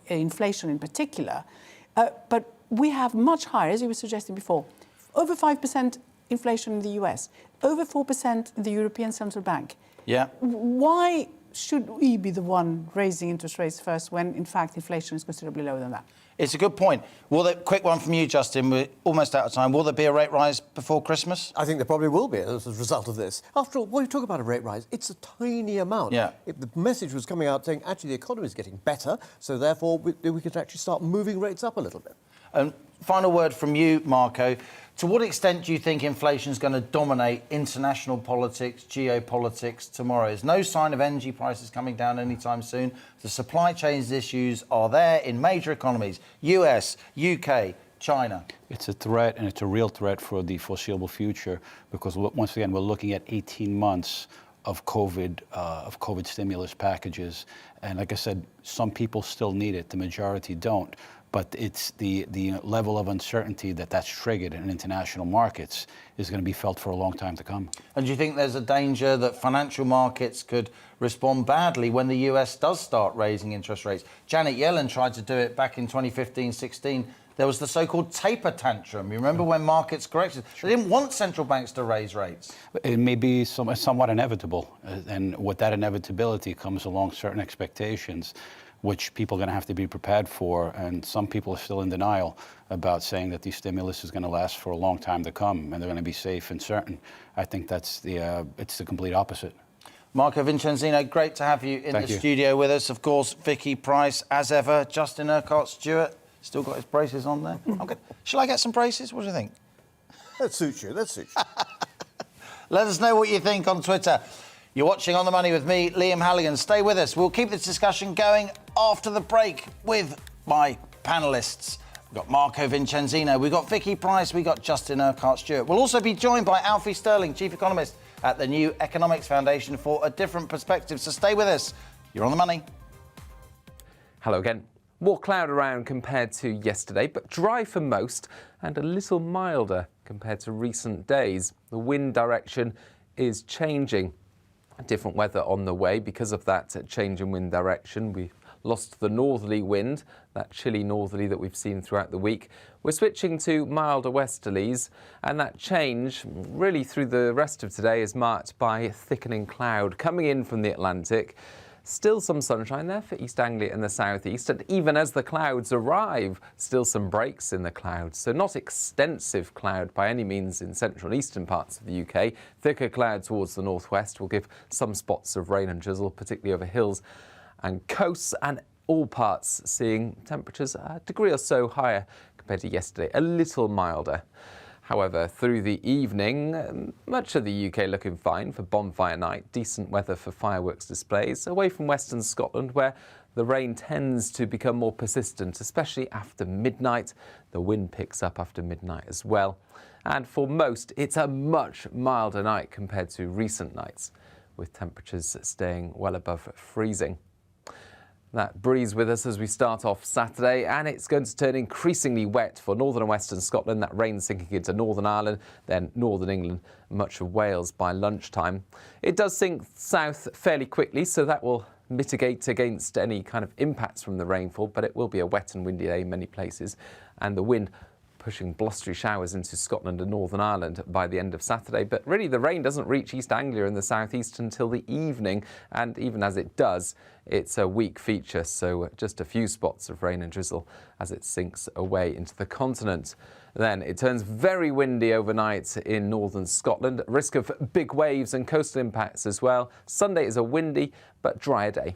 inflation in particular. But we have much higher, as you were suggesting before, over 5% inflation in the US, over 4% in the European Central Bank. Yeah. Why should we be the one raising interest rates first when, in fact, inflation is considerably lower than that? It's a good point. Quick one from you, Justin. We're almost out of time. Will there be a rate rise before Christmas? I think there probably will be as a result of this. After all, when you talk about a rate rise, it's a tiny amount. Yeah. If the message was coming out saying, actually, the economy is getting better, so therefore we could actually start moving rates up a little bit. And final word from you, Marco. To what extent do you think inflation is going to dominate international politics, geopolitics tomorrow? There's no sign of energy prices coming down anytime soon. The supply chains issues are there in major economies, US, UK, China. It's a threat, and it's a real threat for the foreseeable future, because once again, we're looking at 18 months of COVID stimulus packages. And like I said, some people still need it, the majority don't. But it's the level of uncertainty that's triggered in international markets is going to be felt for a long time to come. And do you think there's a danger that financial markets could respond badly when the US does start raising interest rates? Janet Yellen tried to do it back in 2015-16. There was the so-called taper tantrum. You remember when markets corrected? They didn't want central banks to raise rates. It may be somewhat inevitable. And with that inevitability comes along certain expectations, which people are going to have to be prepared for. And some people are still in denial about saying that the stimulus is going to last for a long time to come and they're going to be safe and certain. I think it's the complete opposite. Marco Vincenzino, great to have you in the studio with us. Of course, Vicky Price, as ever. Justin Urquhart-Stewart, still got his braces on there. Okay. Shall I get some braces? What do you think? That suits you, that suits you. Let us know what you think on Twitter. You're watching On the Money with me, Liam Halligan. Stay with us. We'll keep this discussion going after the break with my panellists. We've got Marco Vincenzino, we've got Vicky Price, we've got Justin Urquhart-Stewart. We'll also be joined by Alfie Sterling, Chief Economist at the New Economics Foundation, for a different perspective. So stay with us. You're On the Money. Hello again. More cloud around compared to yesterday, but dry for most and a little milder compared to recent days. The wind direction is changing. Different weather on the way because of that change in wind direction. We've lost the northerly wind, that chilly northerly that we've seen throughout the week. We're switching to milder westerlies, and that change really through the rest of today is marked by thickening cloud coming in from the Atlantic. Still some sunshine there for East Anglia and the southeast, and even as the clouds arrive, still some breaks in the clouds. So not extensive cloud by any means in central and eastern parts of the UK. Thicker cloud towards the northwest will give some spots of rain and drizzle, particularly over hills and coasts, and all parts seeing temperatures a degree or so higher compared to yesterday, a little milder. However, through the evening, much of the UK looking fine for bonfire night. Decent weather for fireworks displays. Away from western Scotland, where the rain tends to become more persistent, especially after midnight. The wind picks up after midnight as well. And for most, it's a much milder night compared to recent nights, with temperatures staying well above freezing. That breeze with us as we start off Saturday, and it's going to turn increasingly wet for northern and western Scotland. That rain sinking into Northern Ireland, then northern England, much of Wales by lunchtime. It does sink south fairly quickly, so that will mitigate against any kind of impacts from the rainfall, but it will be a wet and windy day in many places, and the wind pushing blustery showers into Scotland and Northern Ireland by the end of Saturday. But really the rain doesn't reach East Anglia in the southeast until the evening, and even as it does, it's a weak feature, so just a few spots of rain and drizzle as it sinks away into the continent. Then it turns very windy overnight in northern Scotland, risk of big waves and coastal impacts as well. Sunday is a windy but drier day.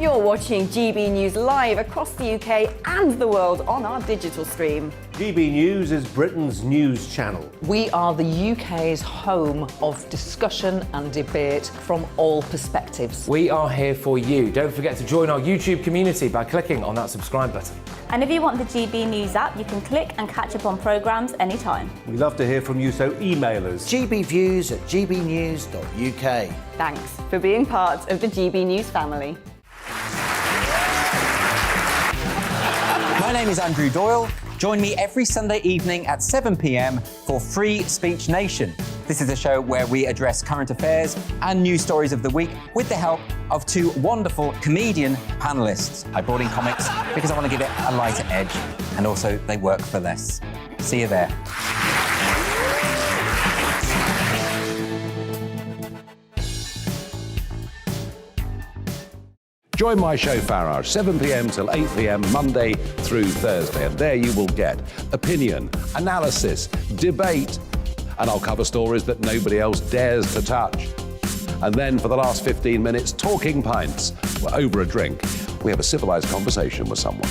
You're watching GB News live across the UK and the world on our digital stream. GB News is Britain's news channel. We are the UK's home of discussion and debate from all perspectives. We are here for you. Don't forget to join our YouTube community by clicking on that subscribe button. And if you want the GB News app, you can click and catch up on programmes anytime. We love to hear from you, so email us. gbviews@gbnews.uk. Thanks for being part of the GB News family. My name is Andrew Doyle. Join me every Sunday evening at 7 p.m. for Free Speech Nation. This is a show where we address current affairs and news stories of the week with the help of two wonderful comedian panellists. I brought in comics because I want to give it a lighter edge, and also they work for less. See you there. Join my show Farage, 7 p.m. till 8 p.m. Monday through Thursday. And there you will get opinion, analysis, debate, and I'll cover stories that nobody else dares to touch. And then for the last 15 minutes, talking pints. We're over a drink. We have a civilized conversation with someone.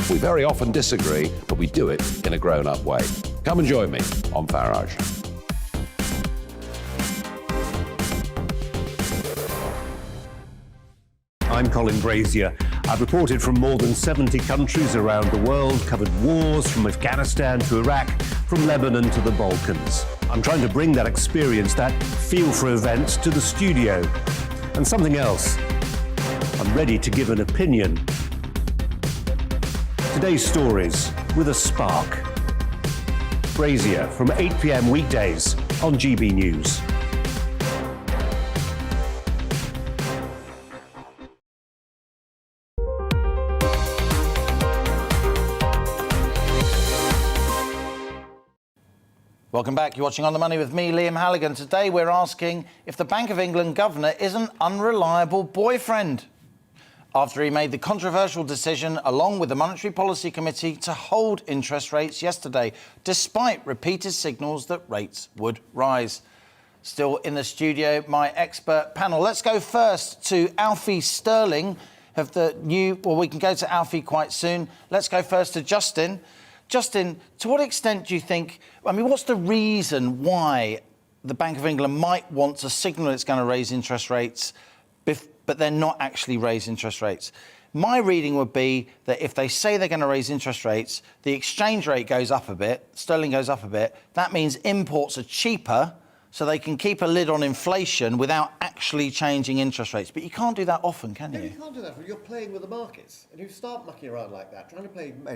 We very often disagree, but we do it in a grown-up way. Come and join me on Farage. I'm Colin Brazier. I've reported from more than 70 countries around the world, covered wars from Afghanistan to Iraq, from Lebanon to the Balkans. I'm trying to bring that experience, that feel for events, to the studio. And something else. I'm ready to give an opinion. Today's stories with a spark. Brazier from 8 p.m. weekdays on GB News. Welcome back. You're watching On the Money with me, Liam Halligan. Today we're asking if the Bank of England governor is an unreliable boyfriend after he made the controversial decision, along with the Monetary Policy Committee, to hold interest rates yesterday, despite repeated signals that rates would rise. Still in the studio, my expert panel. Let's go first to Alfie Sterling of the new... Well, we can go to Alfie quite soon. Let's go first to Justin. Justin, to what extent do you think... I mean, what's the reason why the Bank of England might want to signal it's going to raise interest rates, but then not actually raise interest rates? My reading would be that if they say they're going to raise interest rates, the exchange rate goes up a bit, sterling goes up a bit. That means imports are cheaper, so they can keep a lid on inflation without actually changing interest rates. But you can't do that often, can you? No, you can't do that. You're playing with the markets. And if you start mucking around like that, trying to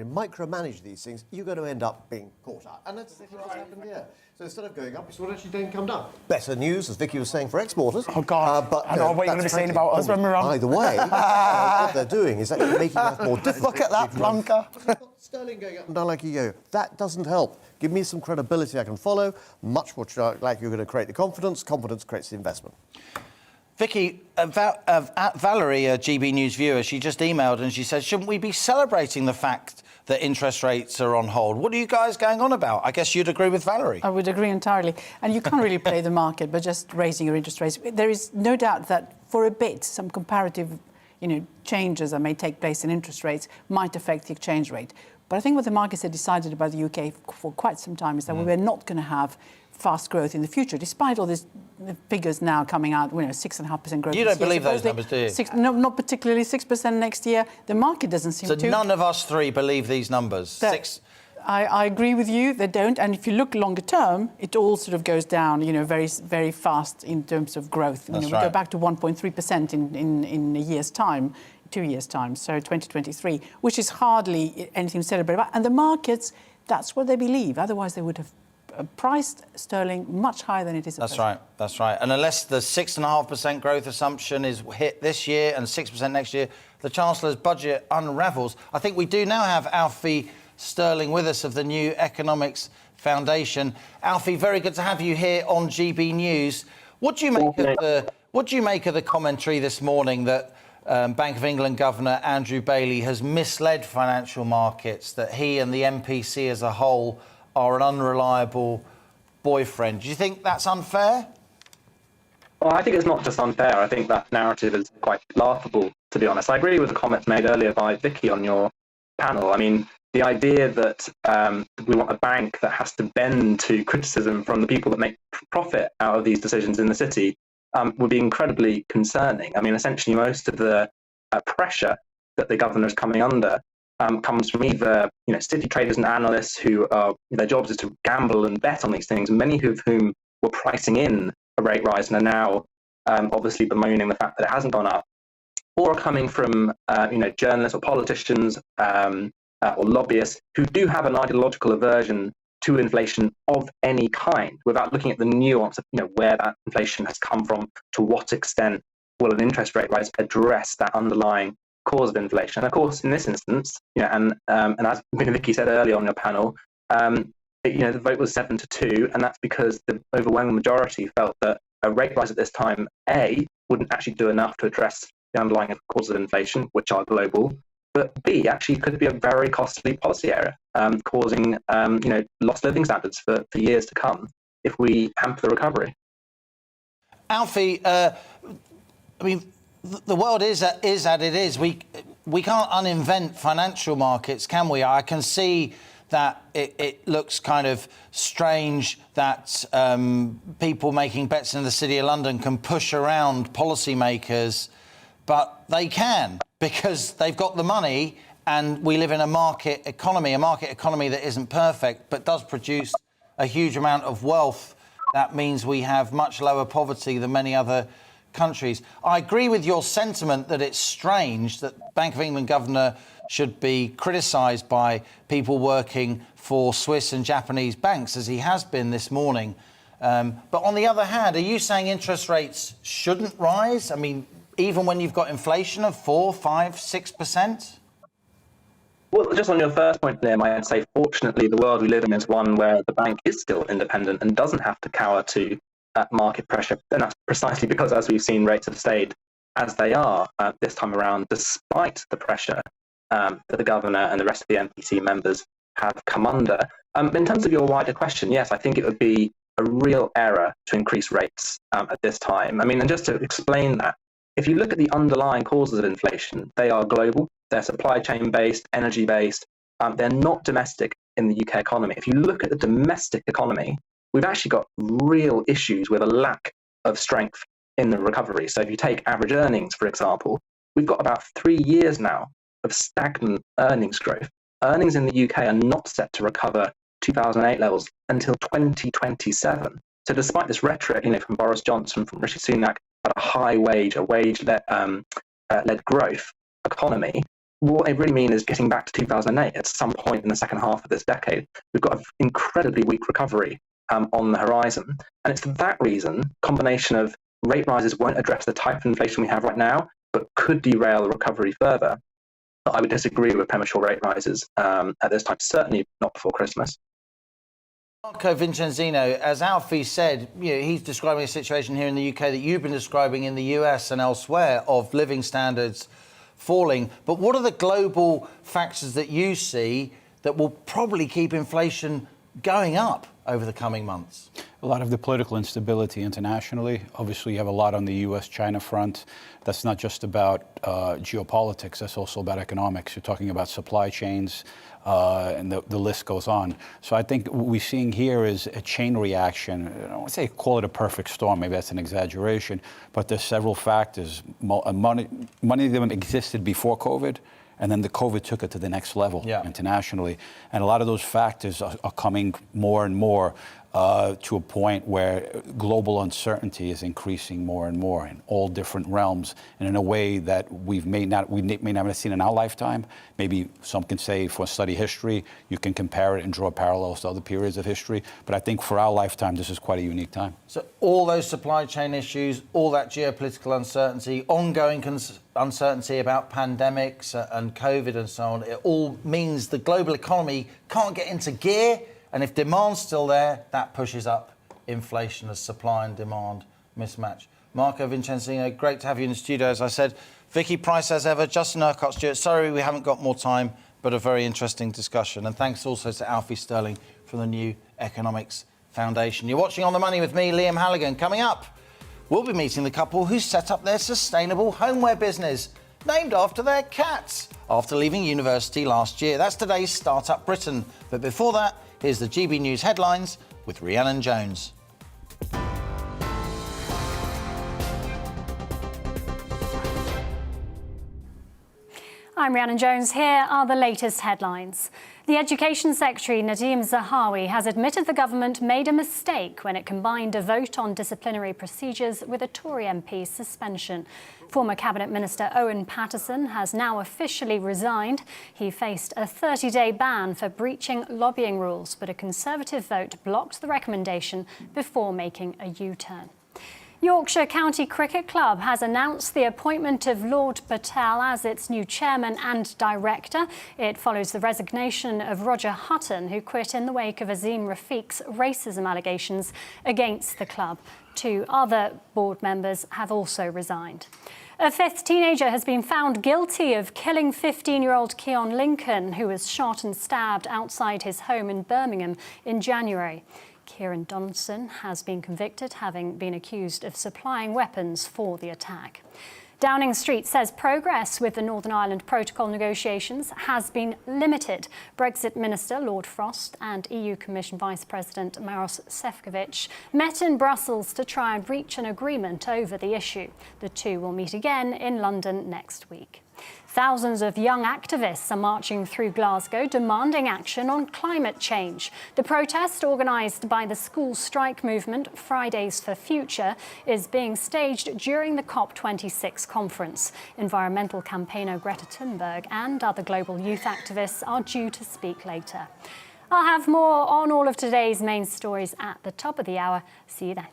micromanage these things, you're going to end up being caught out. And that's exactly what's happened here. So instead of going up, it's what actually didn't come down. Better news, as Vicky was saying, for exporters. Oh, God. I know what you're going to be saying about us when we're on. Either way, what they're doing is actually making life more difficult. Look at that plunker. Sterling going up and down like a yo. That doesn't help. Give me some credibility I can follow. Much more like you're going to create the confidence. Confidence creates the investment. Vicky, Valerie, a GB News viewer, she just emailed and she said, shouldn't we be celebrating the fact that interest rates are on hold? What are you guys going on about? I guess you'd agree with Valerie. I would agree entirely. And you can't really play the market by just raising your interest rates. There is no doubt that for a bit, some comparative changes that may take place in interest rates might affect the exchange rate. But I think what the markets had decided about the UK for quite some time is that we were not going to have fast growth in the future, despite all these figures now coming out, 6.5% growth. You don't believe those numbers, do you? No, not particularly. 6% next year. The market doesn't seem to. So none of us three believe these numbers. I agree with you. They don't. And if you look longer term, it all sort of goes down, very, very fast in terms of growth. That's we right. go back to 1.3% in a year's time. 2 years' time, so 2023, which is hardly anything to celebrate about. And the markets, that's what they believe. Otherwise, they would have priced sterling much higher than it is at That's present. right, that's right. And unless the 6.5% growth assumption is hit this year and 6% next year, the Chancellor's budget unravels. I think we do now have Alfie Sterling with us of the New Economics Foundation. Alfie, very good to have you here on GB News. What do you make of the commentary this morning that Bank of England Governor Andrew Bailey has misled financial markets, that he and the MPC as a whole are an unreliable boyfriend? Do you think that's unfair? Well, I think it's not just unfair. I think that narrative is quite laughable, to be honest. I agree with the comments made earlier by Vicky on your panel. I mean, the idea that we want a bank that has to bend to criticism from the people that make profit out of these decisions in the city would be incredibly concerning. I mean, essentially, most of the pressure that the governor is coming under comes from either city traders and analysts who are their jobs is to gamble and bet on these things, many of whom were pricing in a rate rise and are now obviously bemoaning the fact that it hasn't gone up, or are coming from journalists or politicians or lobbyists who do have an ideological aversion to inflation of any kind, without looking at the nuance of where that inflation has come from, to what extent will an interest rate rise address that underlying cause of inflation. And of course, in this instance, and as Vicky said earlier on your panel, the vote was 7-2, and that's because the overwhelming majority felt that a rate rise at this time, A, wouldn't actually do enough to address the underlying causes of inflation, which are global, but B, actually could be a very costly policy area, causing lost living standards for years to come if we hamper the recovery. Alfie, I mean, the world is at it is. We can't uninvent financial markets, can we? I can see that it looks kind of strange that people making bets in the City of London can push around policymakers, but they can because they've got the money, and we live in a market economy that isn't perfect but does produce a huge amount of wealth. That means we have much lower poverty than many other countries. I agree with your sentiment that it's strange that Bank of England governor should be criticised by people working for Swiss and Japanese banks, as he has been this morning. But on the other hand, are you saying interest rates shouldn't rise? I mean, even when you've got inflation of 4%, 5%, 6%? Well, just on your first point, Liam, I'd say fortunately the world we live in is one where the bank is still independent and doesn't have to cower to market pressure. And that's precisely because, as we've seen, rates have stayed as they are this time around, despite the pressure that the governor and the rest of the MPC members have come under. In terms of your wider question, yes, I think it would be a real error to increase rates at this time. I mean, and just to explain that, if you look at the underlying causes of inflation, they are global, they're supply chain based, energy based, they're not domestic in the UK economy. If you look at the domestic economy, we've actually got real issues with a lack of strength in the recovery. So if you take average earnings, for example, we've got about 3 years now of stagnant earnings growth. Earnings in the UK are not set to recover 2008 levels until 2027. So despite this rhetoric, from Boris Johnson, from Rishi Sunak, about a high wage, a wage-led growth economy, what they really mean is getting back to 2008 at some point in the second half of this decade. We've got an incredibly weak recovery on the horizon. And it's for that reason, combination of rate rises won't address the type of inflation we have right now, but could derail the recovery further. But I would disagree with premature rate rises at this time, certainly not before Christmas. Marco Vincenzino, as Alfie said, he's describing a situation here in the UK that you've been describing in the US and elsewhere of living standards falling. But what are the global factors that you see that will probably keep inflation going up over the coming months? A lot of the political instability internationally. Obviously, you have a lot on the US-China front. That's not just about geopolitics, that's also about economics. You're talking about supply chains, and the list goes on. So I think what we're seeing here is a chain reaction. I don't want to say call it a perfect storm, maybe that's an exaggeration, but there's several factors. Money of them existed before COVID, and then the COVID took it to the next level internationally. And a lot of those factors are coming more and more to a point where global uncertainty is increasing more and more in all different realms, and in a way that we may not have seen in our lifetime. Maybe some can say, for study history, you can compare it and draw parallels to other periods of history. But I think for our lifetime, this is quite a unique time. So all those supply chain issues, all that geopolitical uncertainty, ongoing uncertainty about pandemics and COVID and so on, it all means the global economy can't get into gear. And if demand's still there, that pushes up inflation as supply and demand mismatch. Marco Vincenzino, great to have you in the studio, as I said. Vicky Price, as ever. Justin Urquhart, Stuart, sorry we haven't got more time, but a very interesting discussion. And thanks also to Alfie Sterling from the New Economics Foundation. You're watching On the Money with me, Liam Halligan. Coming up, we'll be meeting the couple who set up their sustainable homeware business. named after their cats after leaving university last year. That's today's Startup Britain. But before that, here's the GB News headlines with Rhiannon Jones. I'm Rhiannon Jones. Here are the latest headlines. The Education Secretary, Nadhim Zahawi, has admitted the government made a mistake when it combined a vote on disciplinary procedures with a Tory MP's suspension. Former Cabinet Minister Owen Paterson has now officially resigned. He faced a 30-day ban for breaching lobbying rules, but a Conservative vote blocked the recommendation before making a U-turn. Yorkshire County Cricket Club has announced the appointment of Lord Patel as its new chairman and director. It follows the resignation of Roger Hutton, who quit in the wake of Azim Rafiq's racism allegations against the club. 2 other board members have also resigned. A 5th teenager has been found guilty of killing 15-year-old Keon Lincoln, who was shot and stabbed outside his home in Birmingham in January. Kieran Donaldson has been convicted, having been accused of supplying weapons for the attack. Downing Street says progress with the Northern Ireland Protocol negotiations has been limited. Brexit Minister Lord Frost and EU Commission Vice President Maros Sefcovic met in Brussels to try and reach an agreement over the issue. The two will meet again in London next week. Thousands of young activists are marching through Glasgow demanding action on climate change. The protest, organised by the school strike movement Fridays for Future, is being staged during the COP26 conference. Environmental campaigner Greta Thunberg and other global youth activists are due to speak later. I'll have more on all of today's main stories at the top of the hour. See you then.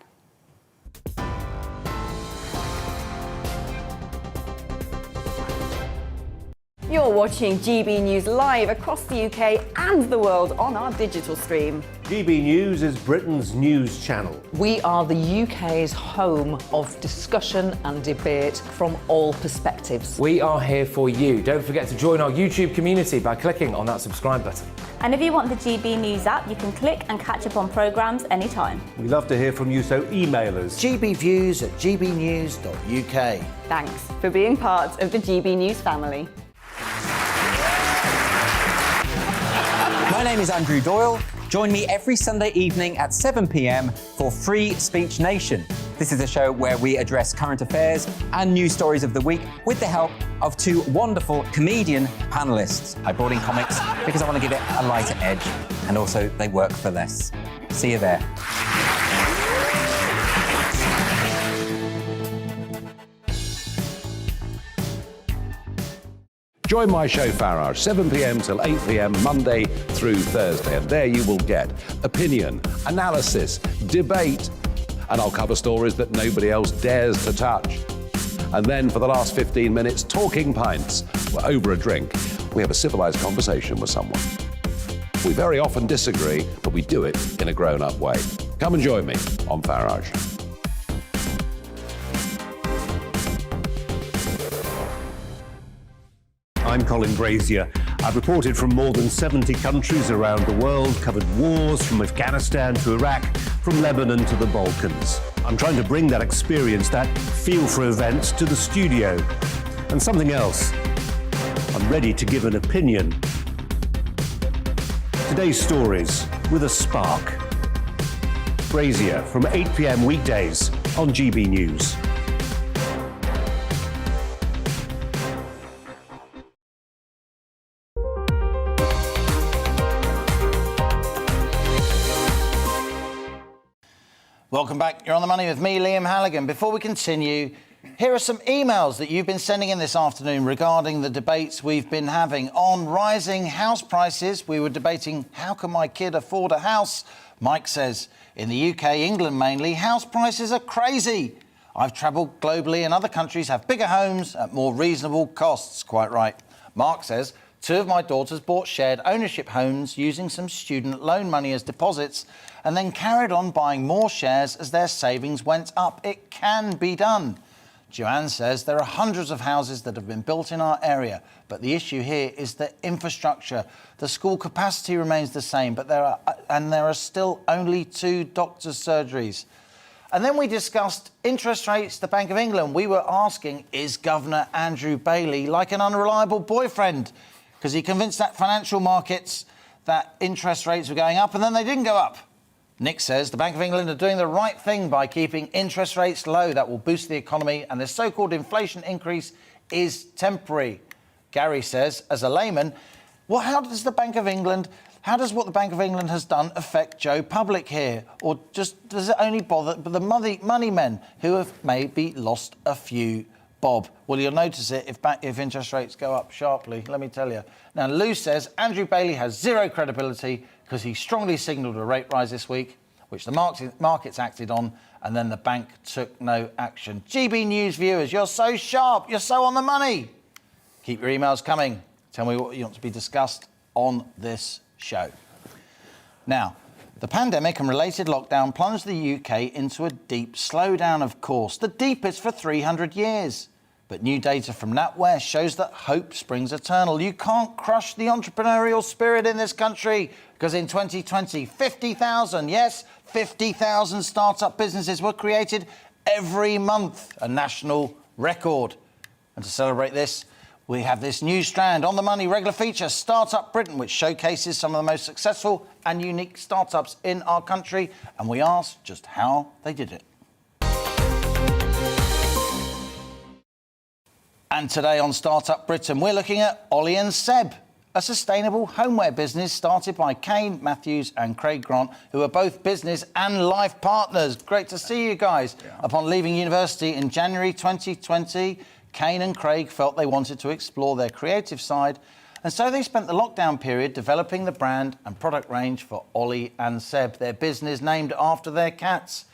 You're watching GB News live across the UK and the world on our digital stream. GB News is Britain's news channel. We are the UK's home of discussion and debate from all perspectives. We are here for you. Don't forget to join our YouTube community by clicking on that subscribe button. And if you want the GB News app, you can click and catch up on programmes anytime. We love to hear from you, so email us. gbviews@gbnews.uk. Thanks for being part of the GB News family. My name is Andrew Doyle. Join me every Sunday evening at 7 p.m. for Free Speech Nation. This is a show where we address current affairs and news stories of the week with the help of 2 wonderful comedian panellists. I brought in comics because I want to give it a lighter edge, and also they work for less. See you there. Join my show Farage, 7 p.m. till 8 p.m. Monday through Thursday. And there you will get opinion, analysis, debate, and I'll cover stories that nobody else dares to touch. And then for the last 15 minutes, talking pints. We're over a drink. We have a civilised conversation with someone. We very often disagree, but we do it in a grown-up way. Come and join me on Farage. I'm Colin Brazier. I've reported from more than 70 countries around the world, covered wars from Afghanistan to Iraq, from Lebanon to the Balkans. I'm trying to bring that experience, that feel for events, to the studio. And something else. I'm ready to give an opinion. Today's stories with a spark. Brazier from 8 p.m. weekdays on GB News. Welcome back. You're on the money with me, Liam Halligan. Before we continue, here are some emails that you've been sending in this afternoon regarding the debates we've been having on rising house prices. We were debating, how can my kid afford a house? Mike says, in the UK, England mainly, house prices are crazy. I've travelled globally and other countries have bigger homes at more reasonable costs. Quite right. Mark says, 2 of my daughters bought shared ownership homes using some student loan money as deposits and then carried on buying more shares as their savings went up. It can be done. Joanne says there are hundreds of houses that have been built in our area, but the issue here is the infrastructure. The school capacity remains the same, but there are still only 2 doctors' surgeries. And then we discussed interest rates, the Bank of England. We were asking, is Governor Andrew Bailey like an unreliable boyfriend? Because he convinced that financial markets that interest rates were going up, and then they didn't go up. Nick says the Bank of England are doing the right thing by keeping interest rates low. That will boost the economy, and the so-called inflation increase is temporary. Gary says, as a layman, well, how does what the Bank of England has done affect Joe Public here? Or just does it only bother the money men who have maybe lost a few bob? Well, you'll notice it if interest rates go up sharply, let me tell you. Now, Lou says Andrew Bailey has zero credibility because he strongly signalled a rate rise this week, which the markets acted on, and then the bank took no action. GB News viewers, you're so sharp, you're so on the money. Keep your emails coming. Tell me what you want to be discussed on this show. Now, the pandemic and related lockdown plunged the UK into a deep slowdown, of course, the deepest for 300 years. But new data from NatWest shows that hope springs eternal. You can't crush the entrepreneurial spirit in this country, because in 2020, 50,000, yes, 50,000 start-up businesses were created every month, a national record. And to celebrate this, we have this new strand on the money regular feature, Startup Britain, which showcases some of the most successful and unique startups in our country. And we asked just how they did it. And today on Startup Britain, we're looking at Ollie and Seb, a sustainable homeware business started by Kane Matthews and Craig Grant, who are both business and life partners. Great to see you guys. Yeah. Upon leaving university in January 2020, Kane and Craig felt they wanted to explore their creative side, and so they spent the lockdown period developing the brand and product range for Ollie and Seb, their business named after their cats.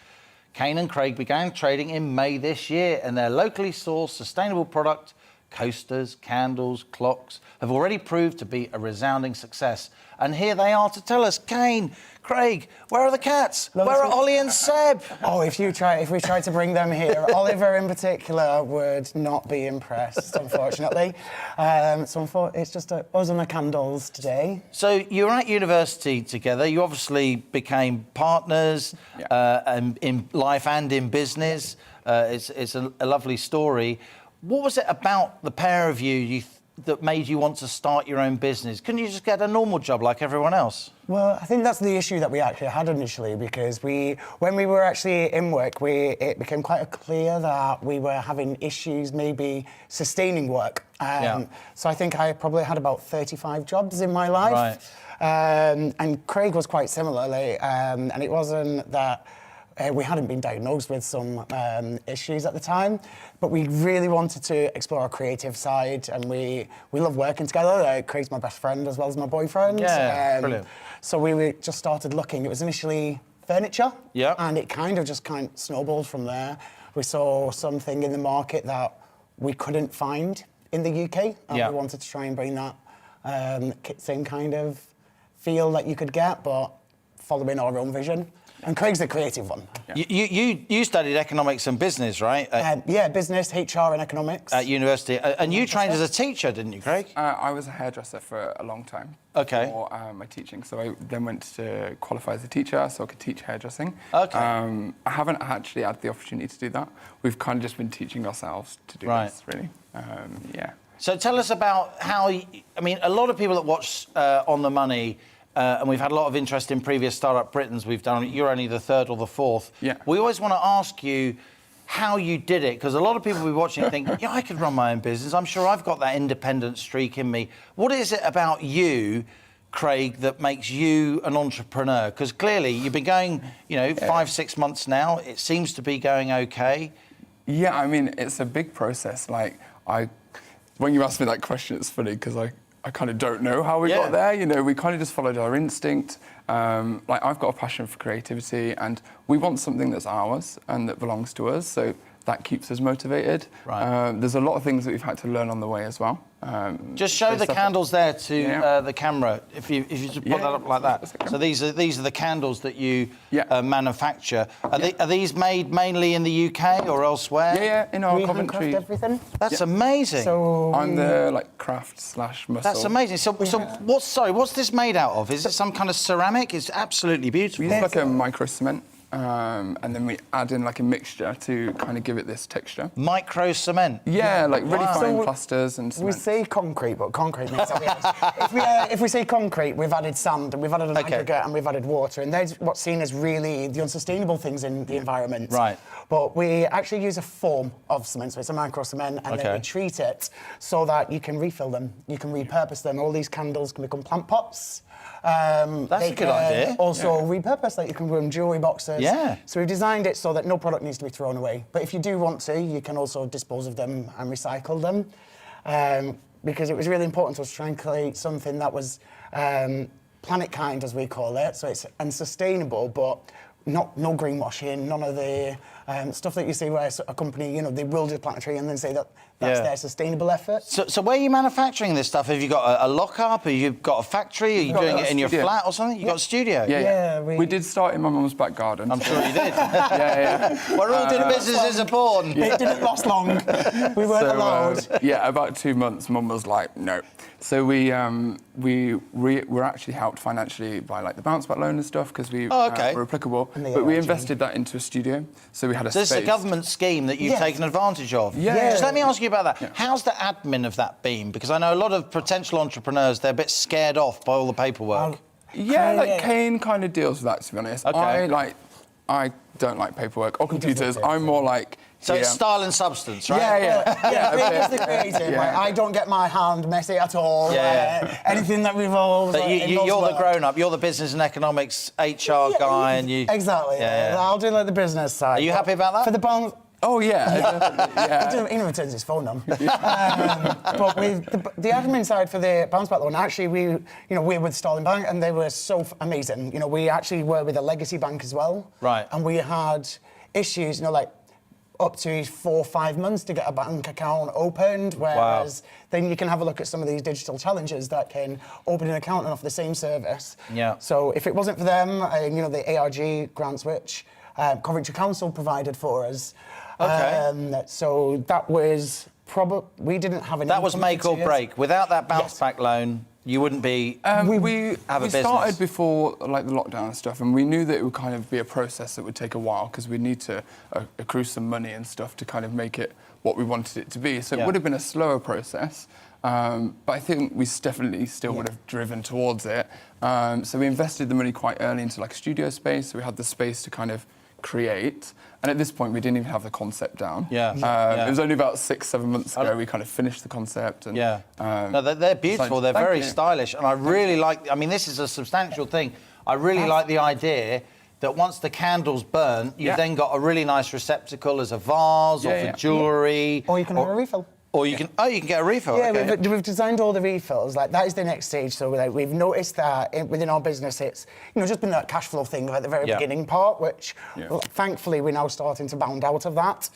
Kane and Craig began trading in May this year, and their locally sourced sustainable product, coasters, candles, clocks, have already proved to be a resounding success. And here they are to tell us, Kane, Craig, where are the cats? Where are Ollie and Seb? Oh, if we tried to bring them here, Oliver in particular would not be impressed, unfortunately. It's just us and the candles today. So you were at university together. You obviously became partners in life and in business. It's a lovely story. What was it about the pair of you that made you want to start your own business? Couldn't you just get a normal job like everyone else? Well, I think that's the issue that we actually had initially, because when we were actually in work, it became quite clear that we were having issues maybe sustaining work. So I think I probably had about 35 jobs in my life. Right. And Craig was quite similarly, and it wasn't that we hadn't been diagnosed with some issues at the time, but we really wanted to explore our creative side, and we love working together. Craig's my best friend as well as my boyfriend. Yeah, brilliant. So we just started looking. It was initially furniture, and it kind of snowballed from there. We saw something in the market that we couldn't find in the UK, and we wanted to try and bring that same kind of feel that you could get, but following our own vision. And Craig's the creative one. You studied economics and business, right? Business, HR and economics. At university. And you trained as a teacher, didn't you, Craig? I was a hairdresser for a long time. Okay. For my teaching. So I then went to qualify as a teacher so I could teach hairdressing. Okay. I haven't actually had the opportunity to do that. We've kind of just been teaching ourselves to do this, really. So tell us about how, a lot of people that watch On The Money, and we've had a lot of interest in previous Startup Britons we've done. You're only the third or the fourth. Yeah. We always want to ask you how you did it, because a lot of people will be watching and think, I could run my own business. I'm sure I've got that independent streak in me. What is it about you, Craig, that makes you an entrepreneur? Because clearly you've been going, 5-6 months now. It seems to be going okay. Yeah, it's a big process. When you asked me that question, it's funny because I kind of don't know how we got there. We kind of just followed our instinct. I've got a passion for creativity, and we want something that's ours and that belongs to us. So that keeps us motivated. Right. There's a lot of things that we've had to learn on the way as well. Just show the candles there to the camera, if you just put that up like that. So these are the candles that you manufacture. Are these made mainly in the UK or elsewhere? Yeah, in our Coventry. Everything. That's amazing. So I'm the craft/muscle. That's amazing. So what's this made out of? Is it some kind of ceramic? It's absolutely beautiful. We use like a micro cement. and then we add in like a mixture to kind of give it this texture. Micro cement. Yeah, like really fine So plasters and we cement. say concrete, but concrete means that we add, if we say concrete, we've added sand and we've added an aggregate and we've added water, and there's what's seen as really the unsustainable things in the environment. Right. But we actually use a form of cement, so it's a micro cement, and then we treat it so that you can refill them, you can repurpose them. All these candles can become plant pots. That's a good idea. Also repurpose, like you can run jewellery boxes. Yeah. So we've designed it so that no product needs to be thrown away. But if you do want to, you can also dispose of them and recycle them. Because it was really important to us to try and create something that was planet kind, as we call it. So it's sustainable, but no greenwashing, none of the stuff that you see where a company, they will just plant a tree and then say that that's their sustainable effort. So where are you manufacturing this stuff? Have you got a lock-up? Have you got a factory? Are you doing it in your flat or something? You got a studio? Yeah. We did start in my mum's back garden. I'm sure you did. yeah. Where all good businesses are born. It didn't last long. We weren't allowed. About 2 months, Mum was like, no. So we were actually helped financially by like the bounce back loan and stuff because we were applicable. But we invested that into a studio, so we had a space. This is a government scheme that you've taken advantage of. Yeah. Just let me ask you about that. Yeah. How's the admin of that been? Because I know a lot of potential entrepreneurs, they're a bit scared off by all the paperwork. Kane kind of deals with that, to be honest. I don't like paperwork or computers. I'm more like... So it's style and substance, right? Yeah. The creative. Like, I don't get my hand messy at all. Anything that revolves. But you're the grown-up. You're the business and economics HR guy, and you. Exactly. I'll do like the business side. Are you happy about that? For the bounce. Oh yeah. He never turns his phone on. But with the admin side for the bounce back loan, actually we're with Sterling Bank and they were so amazing. We actually were with a legacy bank as well. Right. And we had issues, like up to 4 or 5 months to get a bank account opened, whereas then you can have a look at some of these digital challenges that can open an account and offer the same service. Yeah. So if it wasn't for them, the ARG grants which Coventry Council provided for us. So that was we didn't have any. That was make or break. Without that bounce back loan, you wouldn't be. We started before the lockdown and stuff, and we knew that it would kind of be a process that would take a while because we need to accrue some money and stuff to kind of make it what we wanted it to be. So it would have been a slower process. But I think we definitely still would have driven towards it. So we invested the money quite early into like a studio space. So we had the space to kind of create. And at this point, we didn't even have the concept down. It was only about 6-7 months ago we kind of finished the concept. And, no, they're beautiful. They're very stylish. And I really like... I mean, this is a substantial thing. I really like the idea that once the candle's burnt, you've then got a really nice receptacle as a vase or for jewellery. Or you can have a refill. Or you can get a refill. Yeah, we've designed all the refills. Like that is the next stage. So we've noticed that within our business, it's just been that cash flow thing at the very beginning part, which thankfully we're now starting to bound out of that.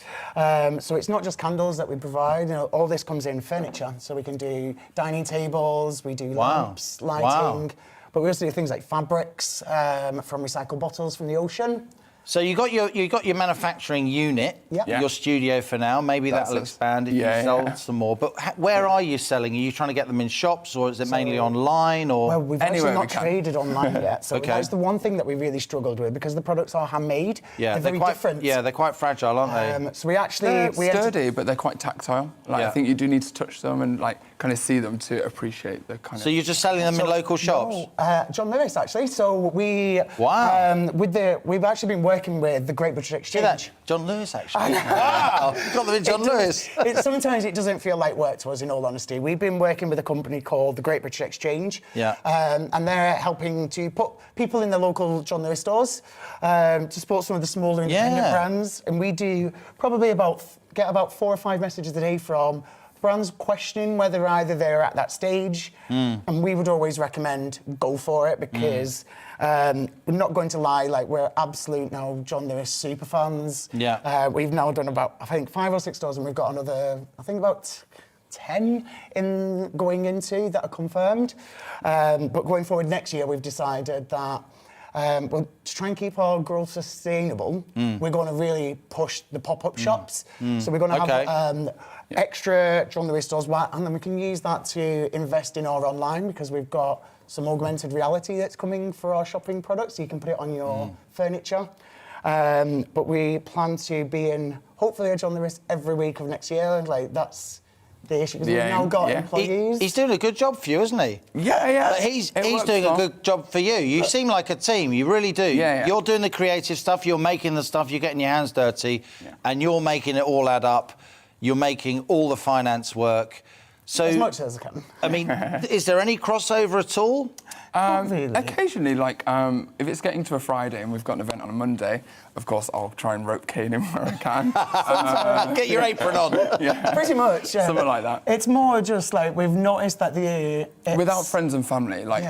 So it's not just candles that we provide. All this comes in furniture. So we can do dining tables, we do lamps, lighting, but we also do things like fabrics from recycled bottles from the ocean. So you got your manufacturing unit, your studio for now. Maybe that'll expand if you sell some more. But where are you selling? Are you trying to get them in shops, or is it mainly online? Or well, we've actually not traded online yet. So that's the one thing that we really struggled with because the products are handmade. Yeah, they're very different. Yeah, they're quite fragile, aren't they? So we actually they're sturdy, but they're quite tactile. I think you do need to touch them and kind of see them to appreciate the kind of. So you're just selling them in local shops? No, John Lewis actually. So we we've actually been working with the Great British Exchange. John Lewis, actually. Wow! You got them in John Lewis. Sometimes it doesn't feel like work to us, in all honesty. We've been working with a company called the Great British Exchange. And they're helping to put people in the local John Lewis stores to support some of the smaller independent brands. And we do probably get about 4 or 5 messages a day from brands questioning whether either they're at that stage, and we would always recommend go for it because we're not going to lie, we're absolute now John Lewis super fans. We've now done about, I think, 5 or 6 stores, and we've got another, I think, about 10 going into that are confirmed. But going forward next year, we've decided that to try and keep our growth sustainable, we're going to really push the pop-up shops. So we're going to have extra John Lewis stores, and then we can use that to invest in our online because we've got some augmented reality that's coming for our shopping products. So you can put it on your furniture. But we plan to be in, hopefully, Edge on the Wrist every week of next year. Like, that's the issue, because we've now got employees. He's doing a good job for you, isn't he? Yeah. He's doing a good job for you. You seem like a team, you really do. Yeah. You're doing the creative stuff, you're making the stuff, you're getting your hands dirty, and you're making it all add up. You're making all the finance work. So, as much as I can. I mean, is there any crossover at all? Occasionally, like if it's getting to a Friday and we've got an event on a Monday, of course I'll try and rope Kane in where I can. Get your apron on. Pretty much, yeah. Something like that. It's more just like we've noticed that without friends and family, like